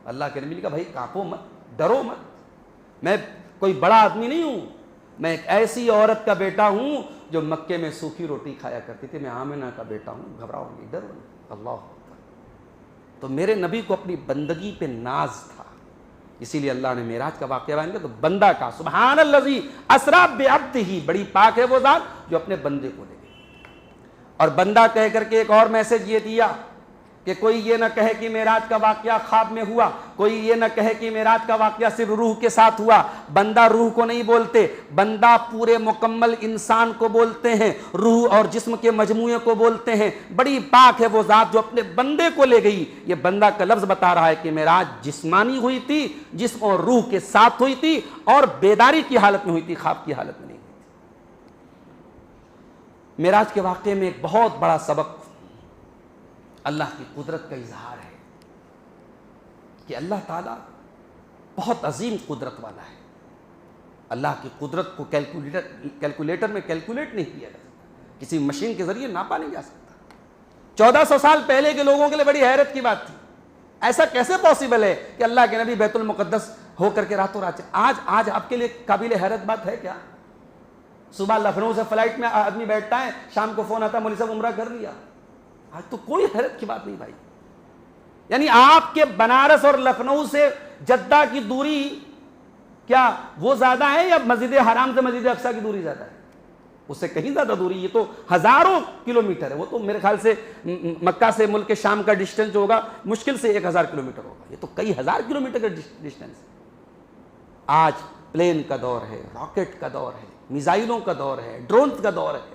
اللہ کے نبی نے کہا بھائی کانپو مت، ڈرو مت، میں کوئی بڑا آدمی نہیں ہوں، میں ایک ایسی عورت کا بیٹا ہوں جو مکے میں سوکھی روٹی کھایا کرتی تھی، میں آمنہ کا بیٹا ہوں، گھبراؤ نہیں، ڈرو نہیں۔ اللہ اکبر۔ تو میرے نبی کو اپنی بندگی پہ ناز تھا، اسی لیے اللہ نے معراج کا واقعہ بیان کیا تو بندہ کا سبحان الذی اسری بعبدہ، بڑی پاک ہے وہ ذات جو اپنے بندے کو لے گئی۔ اور بندہ کہہ کر کے ایک اور میسج یہ دیا کہ کوئی یہ نہ کہے کہ معراج کا واقعہ خواب میں ہوا، کوئی یہ نہ کہے کہ معراج کا واقعہ صرف روح کے ساتھ ہوا۔ بندہ روح کو نہیں بولتے، بندہ پورے مکمل انسان کو بولتے ہیں، روح اور جسم کے مجموعے کو بولتے ہیں۔ بڑی پاک ہے وہ ذات جو اپنے بندے کو لے گئی۔ یہ بندہ کا لفظ بتا رہا ہے کہ معراج جسمانی ہوئی تھی، جسم اور روح کے ساتھ ہوئی تھی، اور بیداری کی حالت میں ہوئی تھی، خواب کی حالت میں نہیں ہوئی تھی۔ معراج کے واقعے میں ایک بہت بڑا سبق اللہ کی قدرت کا اظہار ہے کہ اللہ تعالیٰ بہت عظیم قدرت والا ہے۔ اللہ کی قدرت کو کیلکولیٹر میں کیلکولیٹ نہیں کیا جا سکتا، کسی مشین کے ذریعے ناپا نہیں جا سکتا۔ 1400 سال پہلے کے لوگوں کے لیے بڑی حیرت کی بات تھی، ایسا کیسے پاسبل ہے کہ اللہ کے نبی بیت المقدس ہو کر کے راتوں رات آج آپ کے لیے قابل حیرت بات ہے کیا؟ صبح لکھنؤ سے فلائٹ میں آدمی بیٹھتا ہے، شام کو فون آتا ہے مولوی صاحب عمرہ کر لیا۔ آج تو کوئی حیرت کی بات نہیں بھائی، یعنی آپ کے بنارس اور لکھنؤ سے جدہ کی دوری کیا وہ زیادہ ہے یا مسجد حرام سے مسجد اقصیٰ کی دوری زیادہ ہے؟ اس سے کہیں زیادہ دوری، یہ تو ہزاروں کلومیٹر ہے۔ وہ تو میرے خیال سے مکہ سے ملک شام کا ڈسٹینس جو ہوگا مشکل سے 1000 کلومیٹر ہوگا، یہ تو کئی ہزار کلومیٹر کا ڈسٹینس ہے۔ آج پلین کا دور ہے، راکٹ کا دور ہے، میزائلوں کا دور ہے، ڈرونز کا دور ہے،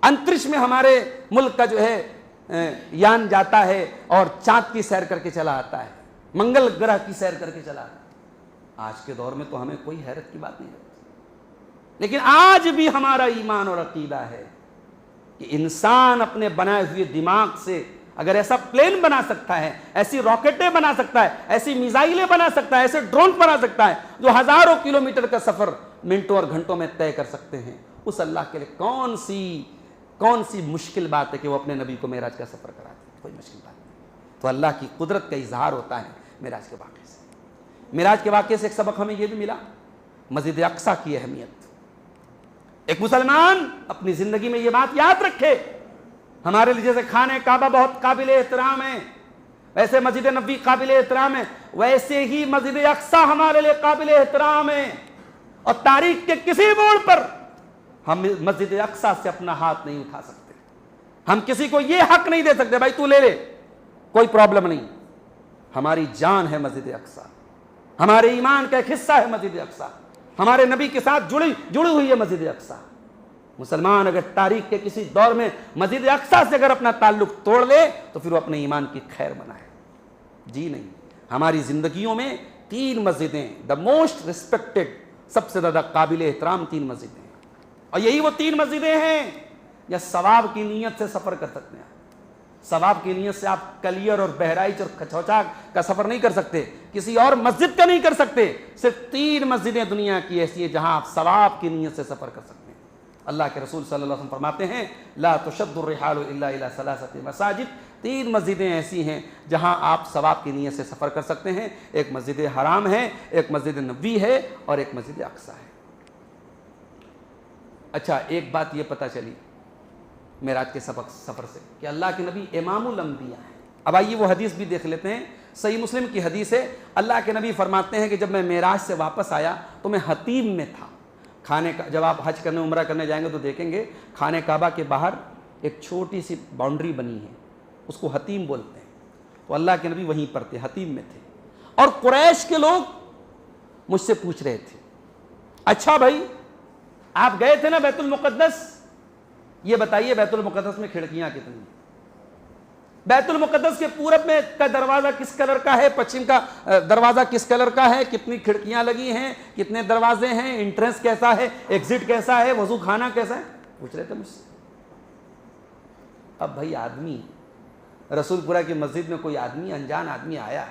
انترش میں ہمارے ملک کا جو ہے یان جاتا ہے اور چاند کی سیر کر کے چلا آتا ہے، منگل گرہ کی سیر کر کے چلا آتا ہے۔ آج کے دور میں تو ہمیں کوئی حیرت کی بات نہیں ہے، لیکن آج بھی ہمارا ایمان اور عقیدہ ہے کہ انسان اپنے بنائے ہوئے دماغ سے اگر ایسا پلین بنا سکتا ہے، ایسی راکٹیں بنا سکتا ہے، ایسی میزائلیں بنا سکتا ہے، ایسے ڈرون بنا سکتا ہے جو ہزاروں کلومیٹر کا سفر منٹوں اور گھنٹوں میں طے کر سکتے ہیں، اس اللہ کے لیے کون سی مشکل بات ہے کہ وہ اپنے نبی کو معراج کا سفر کرا دے؟ کوئی مشکل بات نہیں۔ تو اللہ کی قدرت کا اظہار ہوتا ہے معراج کے واقعے سے۔ معراج کے واقعے سے ایک سبق ہمیں یہ بھی ملا، مسجد اقصیٰ کی اہمیت۔ ایک مسلمان اپنی زندگی میں یہ بات یاد رکھے، ہمارے لیے جیسے خانہ کعبہ بہت قابل احترام ہے، ویسے مسجد نبوی قابل احترام ہے، ویسے ہی مسجد اقصیٰ ہمارے لیے قابل احترام ہے۔ اور تاریخ کے کسی موڑ پر ہم مسجد اقصیٰ سے اپنا ہاتھ نہیں اٹھا سکتے، ہم کسی کو یہ حق نہیں دے سکتے بھائی تو لے لے، کوئی پرابلم نہیں۔ ہماری جان ہے مسجد اقصیٰ، ہمارے ایمان کا ایک حصہ ہے مسجد اقصیٰ، ہمارے نبی کے ساتھ جڑی ہوئی ہے مسجد اقصیٰ۔ مسلمان اگر تاریخ کے کسی دور میں مسجد اقصیٰ سے اگر اپنا تعلق توڑ لے تو پھر وہ اپنے ایمان کی خیر بنائے، جی نہیں۔ ہماری زندگیوں میں 3 مسجدیں دا موسٹ ریسپیکٹڈ، سب سے زیادہ قابل احترام 3 مسجدیں، اور یہی وہ 3 مسجدیں ہیں یا ثواب کی نیت سے سفر کر سکتے ہیں۔ ثواب کی نیت سے آپ کلیئر اور بہرائچ اور کھچوچا کا سفر نہیں کر سکتے، کسی اور مسجد کا نہیں کر سکتے، صرف 3 مسجدیں دنیا کی ایسی ہیں جہاں آپ ثواب کی نیت سے سفر کر سکتے ہیں۔ اللہ کے رسول صلی اللہ علیہ وسلم فرماتے ہیں لا تشد الرحال الا الى ثلاثه مساجد، 3 مسجدیں ایسی ہیں جہاں آپ ثواب کی نیت سے سفر کر سکتے ہیں، ایک مسجد حرام ہے، ایک مسجد نبوی ہے، اور ایک مسجد اقصی ہے۔ اچھا، ایک بات یہ پتہ چلی معراج کے سفر سے کہ اللہ کے نبی امام الانبیاء ہیں۔ اب آئیے وہ حدیث بھی دیکھ لیتے ہیں، صحیح مسلم کی حدیث ہے، اللہ کے نبی فرماتے ہیں کہ جب میں معراج سے واپس آیا تو میں حتیم میں تھا۔ کھانے کا، جب آپ حج کرنے عمرہ کرنے جائیں گے تو دیکھیں گے خانہ کعبہ کے باہر ایک چھوٹی سی باؤنڈری بنی ہے، اس کو حتیم بولتے ہیں۔ تو اللہ کے نبی وہیں پر تھے، حتیم میں تھے، اور قریش کے لوگ مجھ سے پوچھ رہے تھے اچھا بھائی آپ گئے تھے نا بیت المقدس، یہ بتائیے بیت المقدس میں کھڑکیاں کتنی ہیں؟ بیت المقدس کے پورب میں کا دروازہ کس کلر کا ہے، پچھم کا دروازہ کس کلر کا ہے، کتنی کھڑکیاں لگی ہیں، کتنے دروازے ہیں، انٹرنس کیسا ہے، ایگزٹ کیسا ہے، وضو خانہ کیسا ہے، پوچھ رہے تھے مجھ سے۔ اب بھائی آدمی رسول پورہ کی مسجد میں کوئی آدمی، انجان آدمی آیا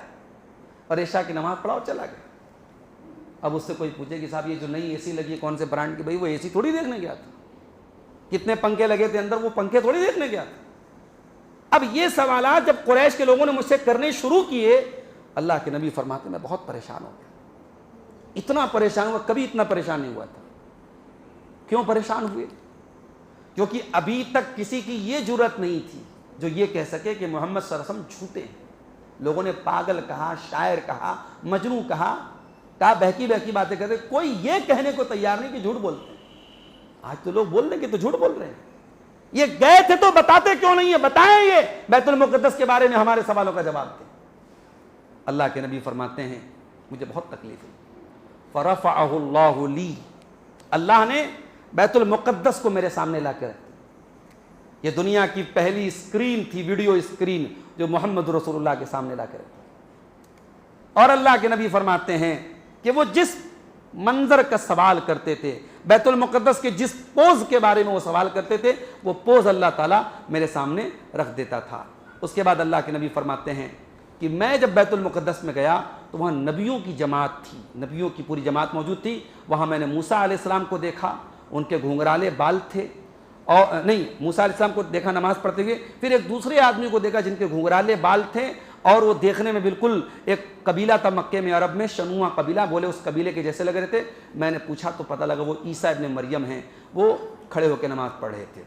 اور عشاء کی نماز پڑھا اور چلا گیا۔ اب اس سے کوئی پوچھے کہ صاحب یہ جو نئی اے سی لگی ہے کون سے برانڈ کی، بھائی وہ اے سی تھوڑی دیکھنے گیا تھا، کتنے پنکھے لگے تھے اندر، وہ پنکھے تھوڑی دیکھنے گیا تھا۔ اب یہ سوالات جب قریش کے لوگوں نے مجھ سے کرنے شروع کیے، اللہ کے نبی فرماتے میں بہت پریشان ہو گیا، اتنا پریشان ہوا، کبھی اتنا پریشان نہیں ہوا تھا۔ کیوں پریشان ہوئے؟ کیونکہ ابھی تک کسی کی یہ جرأت نہیں تھی جو یہ کہہ سکے کہ محمد صلی اللہ علیہ وسلم جھوٹے ہیں۔ لوگوں نے پاگل کہا، شاعر کہا، مجنوں کہا بہکی بہکی باتیں کرتے، کوئی یہ کہنے کو تیار نہیں کہ جھوٹ بولتے ہیں۔ آج تو لوگ بول دیں کہ تو جھوٹ بول رہے ہیں، یہ گئے تھے تو بتاتے کیوں نہیں ہے؟ بتائیں یہ بیت المقدس کے بارے میں ہمارے سوالوں کا جواب دیں۔ اللہ کے نبی فرماتے ہیں مجھے بہت تکلیف ہے، فرفعہ اللہ لی، اللہ نے بیت المقدس کو میرے سامنے لا کے رکھ، یہ دنیا کی پہلی اسکرین تھی، ویڈیو اسکرین جو محمد رسول اللہ کے سامنے لا کے رکھ، اور اللہ کے نبی فرماتے ہیں کہ وہ جس منظر کا سوال کرتے تھے، بیت المقدس کے جس پوز کے بارے میں وہ سوال کرتے تھے، وہ پوز اللہ تعالیٰ میرے سامنے رکھ دیتا تھا۔ اس کے بعد اللہ کے نبی فرماتے ہیں کہ میں جب بیت المقدس میں گیا تو وہاں نبیوں کی جماعت تھی، نبیوں کی پوری جماعت موجود تھی۔ وہاں میں نے موسیٰ علیہ السلام کو دیکھا، ان کے گھنگرالے بال تھے، اور نہیں، موسیٰ علیہ السلام کو دیکھا نماز پڑھتے ہوئے، پھر ایک دوسرے آدمی کو دیکھا جن کے گھنگرالے بال تھے، اور وہ دیکھنے میں بالکل ایک قبیلہ تھا مکے میں، عرب میں شنوع قبیلہ، بولے اس قبیلے کے جیسے لگ رہے تھے۔ میں نے پوچھا تو پتہ لگا وہ عیسیٰ ابن مریم ہیں، وہ کھڑے ہو کے نماز پڑھ رہے تھے،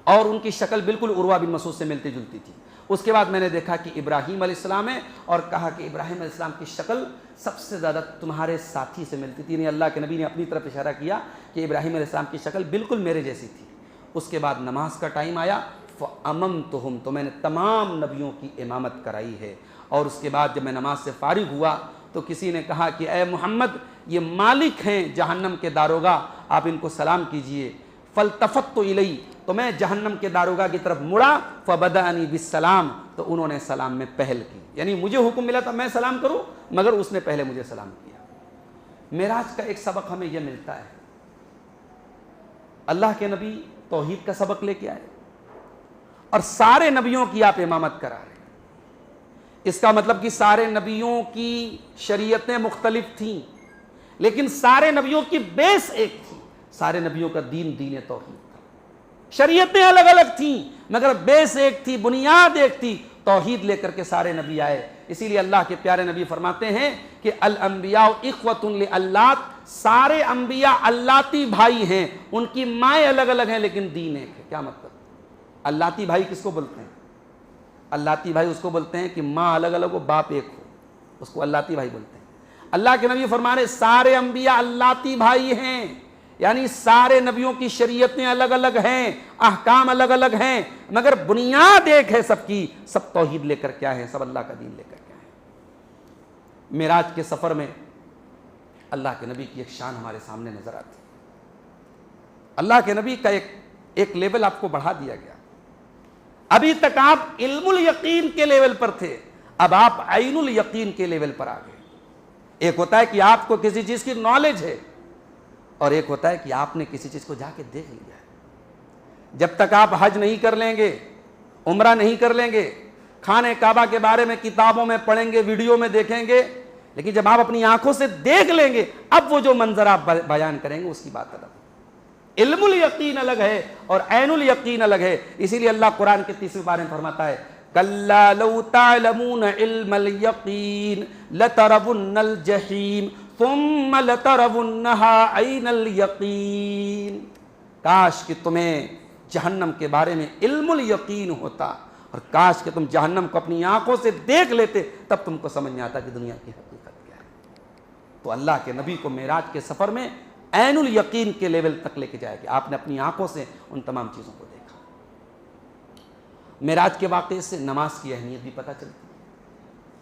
اور ان کی شکل بالکل عروہ بن مسعود سے ملتی جلتی تھی۔ اس کے بعد میں نے دیکھا کہ ابراہیم علیہ السلام ہے، اور کہا کہ ابراہیم علیہ السلام کی شکل سب سے زیادہ تمہارے ساتھی سے ملتی تھی، یعنی اللہ کے نبی نے اپنی طرف اشارہ کیا کہ ابراہیم علیہ السلام کی شکل بالکل میرے جیسی تھی۔ اس کے بعد نماز کا ٹائم آیا، فَأَمَمْتُهُمْ، تو میں نے تمام نبیوں کی امامت کرائی ہے۔ اور اس کے بعد جب میں نماز سے فارغ ہوا تو کسی نے کہا کہ اے محمد یہ مالک ہیں جہنم کے داروغہ، آپ ان کو سلام کیجئے۔ فَالْتَفَتْتُ إِلَيْهِ، تو میں جہنم کے داروغہ کی طرف مڑا، فَبَدَأَنِي بِالسَّلَامِ، تو انہوں نے سلام میں پہل کی، یعنی مجھے حکم ملا تھا میں سلام کروں، مگر اس نے پہلے مجھے سلام کیا۔ معراج کا ایک سبق ہمیں یہ ملتا ہے، اللہ کے نبی توحید کا سبق لے کے آئے اور سارے نبیوں کی آپ امامت کرا رہے ہیں۔ اس کا مطلب کہ سارے نبیوں کی شریعتیں مختلف تھیں، لیکن سارے نبیوں کی بیس ایک تھی، سارے نبیوں کا دین دین توحید تھا۔ شریعتیں الگ الگ تھیں مگر بیس ایک تھی، بنیاد ایک تھی، توحید لے کر کے سارے نبی آئے۔ اسی لیے اللہ کے پیارے نبی فرماتے ہیں کہ الانبیاء اخوۃ للات، سارے انبیاء اللاتی بھائی ہیں، ان کی مائیں الگ الگ ہیں لیکن دین ایک ہے۔ کیا مطلب؟ اللاتی بھائی کس کو بولتے ہیں؟ اللاتی بھائی اس کو بولتے ہیں کہ ماں الگ الگ ہو باپ ایک ہو، اس کو اللاتی بھائی بولتے ہیں۔ اللہ کے نبی فرما رہے سارے انبیاء اللاتی بھائی ہیں، یعنی سارے نبیوں کی شریعتیں الگ الگ ہیں، احکام الگ الگ ہیں، مگر بنیاد ایک ہے سب کی، سب توحید لے کر کیا ہے، سب اللہ کا دین لے کر کیا ہے۔ معراج کے سفر میں اللہ کے نبی کی ایک شان ہمارے سامنے نظر آتی ہے۔ اللہ کے نبی کا ایک لیول آپ کو بڑھا دیا گیا۔ ابھی تک آپ علم الیقین کے لیول پر تھے، اب آپ عین الیقین کے لیول پر آ گئے۔ ایک ہوتا ہے کہ آپ کو کسی چیز کی نالج ہے، اور ایک ہوتا ہے کہ آپ نے کسی چیز کو جا کے دیکھ لیا ہے۔ جب تک آپ حج نہیں کر لیں گے، عمرہ نہیں کر لیں گے، خانہ کعبہ کے بارے میں کتابوں میں پڑھیں گے، ویڈیو میں دیکھیں گے، لیکن جب آپ اپنی آنکھوں سے دیکھ لیں گے، اب وہ جو منظر آپ بیان کریں گے اس کی بات الگ۔ علم الیقین الگ ہے اور عین الیقین الگ ہے. اسی لیے اللہ قرآن کے 30ویں پارے میں فرماتا ہے کلا لو تعلمون علم الیقین لترون الجحیم ثم لترونها عین الیقین. کاش کہ تمہیں جہنم کے بارے میں علم الیقین ہوتا اور کاش کہ تم جہنم کو اپنی آنکھوں سے دیکھ لیتے, تب تم کو سمجھ میں آتا کہ دنیا کی حقیقت کیا ہے. تو اللہ کے نبی کو معراج کے سفر میں عین الیقین کے لیول تک لے کے جائے گا. آپ نے اپنی آنکھوں سے ان تمام چیزوں کو دیکھا. معراج کے واقعے سے نماز کی اہمیت بھی پتہ چلتی ہے.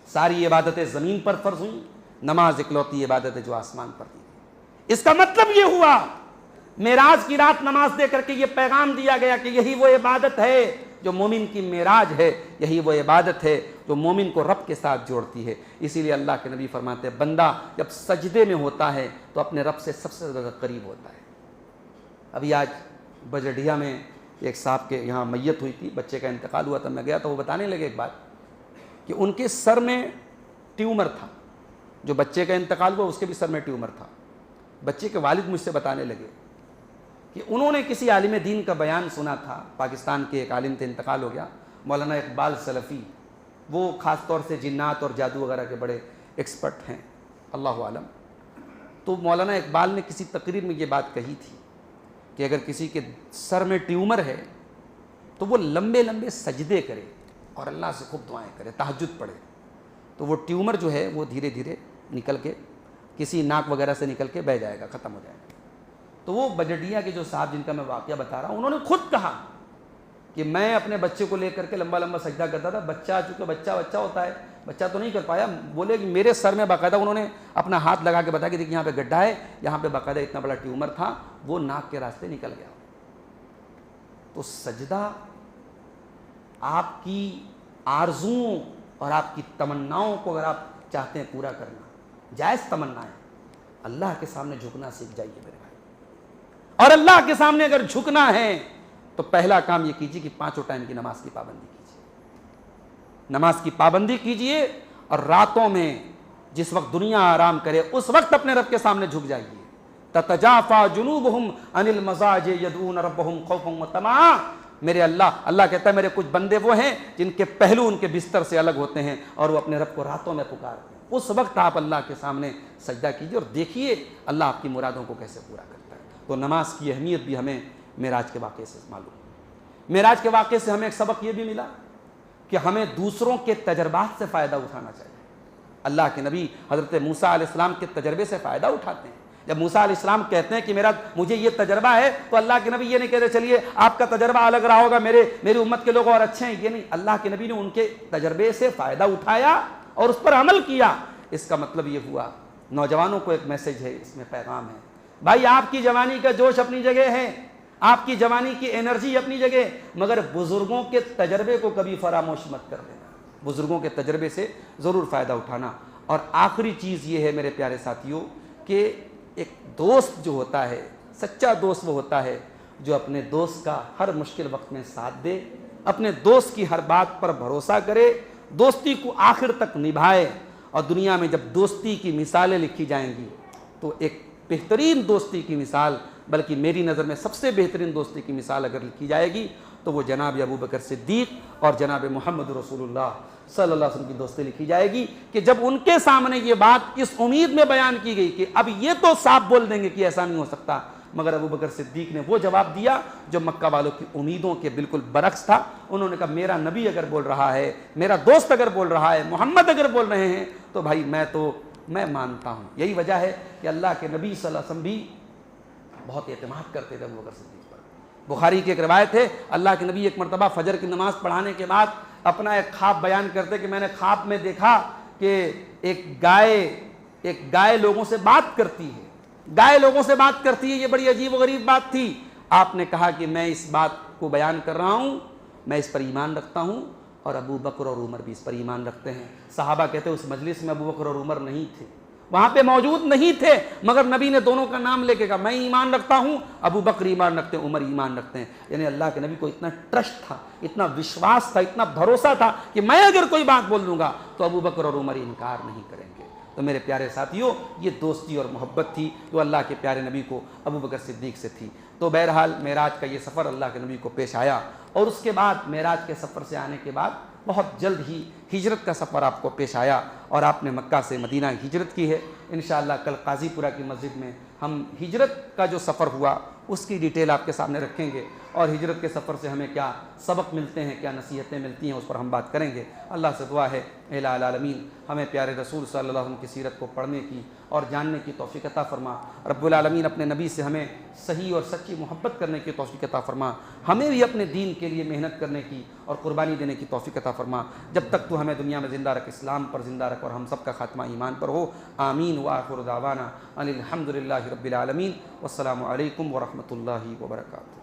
ساری عبادتیں زمین پر فرض ہوئیں, نماز اکلوتی عبادت ہے جو آسمان پر دی گئی. اس کا مطلب یہ ہوا معراج کی رات نماز دے کر کے یہ پیغام دیا گیا کہ یہی وہ عبادت ہے جو مومن کی معراج ہے, یہی وہ عبادت ہے جو مومن کو رب کے ساتھ جوڑتی ہے. اسی لیے اللہ کے نبی فرماتے ہیں بندہ جب سجدے میں ہوتا ہے تو اپنے رب سے سب سے زیادہ قریب ہوتا ہے. ابھی آج بجڈیا میں ایک صاحب کے یہاں میت ہوئی تھی, بچے کا انتقال ہوا تھا, میں گیا تو وہ بتانے لگے ایک بات کہ ان کے سر میں ٹیومر تھا. جو بچے کا انتقال ہوا اس کے بھی سر میں ٹیومر تھا. بچے کے والد مجھ سے بتانے لگے کہ انہوں نے کسی عالم دین کا بیان سنا تھا, پاکستان کے ایک عالم تھے, انتقال ہو گیا, مولانا اقبال سلفی. وہ خاص طور سے جنات اور جادو وغیرہ کے بڑے ایکسپرٹ ہیں, اللہ عالم. تو مولانا اقبال نے کسی تقریر میں یہ بات کہی تھی کہ اگر کسی کے سر میں ٹیومر ہے تو وہ لمبے لمبے سجدے کرے اور اللہ سے خوب دعائیں کرے, تہجد پڑھے, تو وہ ٹیومر جو ہے وہ دھیرے دھیرے نکل کے کسی ناک وغیرہ سے نکل کے بہ جائے گا, ختم ہو جائے گا. تو وہ بجڈیا کے جو صاحب جن کا میں واقعہ بتا رہا ہوں, انہوں نے خود کہا کہ میں اپنے بچے کو لے کر کے لمبا لمبا سجدہ کرتا تھا. بچہ چونکہ بچہ ہوتا ہے, بچہ تو نہیں کر پایا. بولے کہ میرے سر میں باقاعدہ انہوں نے اپنا ہاتھ لگا کے بتایا کہ دیکھیں یہاں پہ گڈھا ہے, یہاں پہ باقاعدہ اتنا بڑا ٹیومر تھا, وہ ناک کے راستے نکل گیا. تو سجدہ آپ کی آرزوؤں اور آپ کی تمناؤں کو اگر آپ چاہتے ہیں پورا کرنا, جائز تمنا ہے, اللہ کے سامنے جھکنا سیکھ جائیے میرے بھائی. اور اللہ کے سامنے اگر جھکنا ہے تو پہلا کام یہ کیجیے کہ 5 ٹائم کی نماز کی پابندی کیجیے. نماز کی پابندی کیجیے اور راتوں میں جس وقت دنیا آرام کرے اس وقت اپنے رب کے سامنے جھک جائیے. تتجافا جنوبہم عن المضاجع یدعون ربہم خوفا وطمعا. میرے اللہ کہتا ہے میرے کچھ بندے وہ ہیں جن کے پہلو ان کے بستر سے الگ ہوتے ہیں اور وہ اپنے رب کو راتوں میں پکارتے ہیں. اس وقت آپ اللہ کے سامنے سجدہ کیجیے اور دیکھیے اللہ آپ کی مرادوں کو کیسے پورا کرتا ہے. تو نماز کی اہمیت بھی ہمیں معراج کے واقعے سے معلوم. معراج کے واقعے سے ہمیں ایک سبق یہ بھی ملا کہ ہمیں دوسروں کے تجربات سے فائدہ اٹھانا چاہیے. اللہ کے نبی حضرت موسیٰ علیہ السلام کے تجربے سے فائدہ اٹھاتے ہیں. جب موسیٰ علیہ السلام کہتے ہیں کہ مجھے یہ تجربہ ہے, تو اللہ کے نبی یہ نہیں کہتے چلیے آپ کا تجربہ الگ رہا ہوگا, میری امت کے لوگ اور اچھے ہیں. یہ نہیں, اللہ کے نبی نے ان کے تجربے سے فائدہ اٹھایا اور اس پر عمل کیا. اس کا مطلب یہ ہوا, نوجوانوں کو ایک میسج ہے, اس میں پیغام ہے. بھائی آپ کی جوانی کا جوش اپنی جگہ ہے, آپ کی جوانی کی انرجی اپنی جگہ, مگر بزرگوں کے تجربے کو کبھی فراموش مت کر دینا. بزرگوں کے تجربے سے ضرور فائدہ اٹھانا. اور آخری چیز یہ ہے میرے پیارے ساتھیوں کہ ایک دوست جو ہوتا ہے, سچا دوست وہ ہوتا ہے جو اپنے دوست کا ہر مشکل وقت میں ساتھ دے, اپنے دوست کی ہر بات پر بھروسہ کرے, دوستی کو آخر تک نبھائے. اور دنیا میں جب دوستی کی مثالیں لکھی جائیں گی تو ایک بہترین دوستی کی مثال, بلکہ میری نظر میں سب سے بہترین دوستی کی مثال اگر لکھی جائے گی تو وہ جناب ابوبکر صدیق اور جناب محمد رسول اللہ صلی اللہ علیہ وسلم کی دوستی لکھی جائے گی کہ جب ان کے سامنے یہ بات اس امید میں بیان کی گئی کہ اب یہ تو صاف بول دیں گے کہ ایسا نہیں ہو سکتا, مگر ابوبکر صدیق نے وہ جواب دیا جو مکہ والوں کی امیدوں کے بالکل برعکس تھا. انہوں نے کہا میرا نبی اگر بول رہا ہے, میرا دوست اگر بول رہا ہے, محمد اگر بول رہے ہیں تو بھائی میں مانتا ہوں. یہی وجہ ہے کہ اللہ کے نبی صلی اللہ علیہ وسلم بھی بہت اعتماد کرتے تھے ابوبکر صدیق پر. بخاری کی ایک روایت ہے, اللہ کے نبی ایک مرتبہ فجر کی نماز پڑھانے کے بعد اپنا ایک خواب بیان کرتے کہ میں نے خواب میں دیکھا کہ ایک گائے لوگوں سے بات کرتی ہے, یہ بڑی عجیب و غریب بات تھی. آپ نے کہا کہ میں اس بات کو بیان کر رہا ہوں, میں اس پر ایمان رکھتا ہوں اور ابو بکر اور عمر بھی اس پر ایمان رکھتے ہیں. صحابہ کہتے ہیں اس مجلس میں ابو بکر اور عمر نہیں تھے, وہاں پہ موجود نہیں تھے, مگر نبی نے دونوں کا نام لے کے کہا میں ایمان رکھتا ہوں, ابو بکر ایمان رکھتے ہیں, عمر ایمان رکھتے ہیں. یعنی اللہ کے نبی کو اتنا ٹرسٹ تھا, اتنا وشواس تھا, اتنا بھروسہ تھا کہ میں اگر کوئی بات بول دوں گا تو ابو بکر اور عمر انکار نہیں کریں گے. تو میرے پیارے ساتھیوں, یہ دوستی اور محبت تھی جو اللہ کے پیارے نبی کو ابو بکر صدیق سے تھی. تو بہرحال معراج کا یہ سفر اللہ کے نبی کو پیش آیا، اور اس کے بعد معراج کے سفر سے آنے کے بعد بہت جلد ہی ہجرت کا سفر آپ کو پیش آیا، اور آپ نے مکہ سے مدینہ ہجرت کی ہے۔ انشاءاللہ کل قاضی پورہ کی مسجد میں ہم ہجرت کا جو سفر ہوا اس کی ڈیٹیل آپ کے سامنے رکھیں گے، اور ہجرت کے سفر سے ہمیں کیا سبق ملتے ہیں، کیا نصیحتیں ملتی ہیں، اس پر ہم بات کریں گے۔ اللہ سے دعا ہے الہ العالمین ہمیں پیارے رسول صلی اللہ علیہ وسلم کی سیرت کو پڑھنے کی اور جاننے کی توفیق عطا فرما۔ رب العالمین اپنے نبی سے ہمیں صحیح اور سچی محبت کرنے کی توفیق عطا فرما، ہمیں بھی اپنے دین کے لیے محنت کرنے کی اور قربانی دینے کی توفیق عطا فرما۔ جب تک تو ہمیں دنیا میں زندہ رکھ، اسلام پر زندہ رکھ، اور ہم سب کا خاتمہ ایمان پر ہو۔ آمین وآخر دعوانا ان الحمد للہ رب العالمین، والسلام علیکم ورحمۃ اللہ وبرکاتہ۔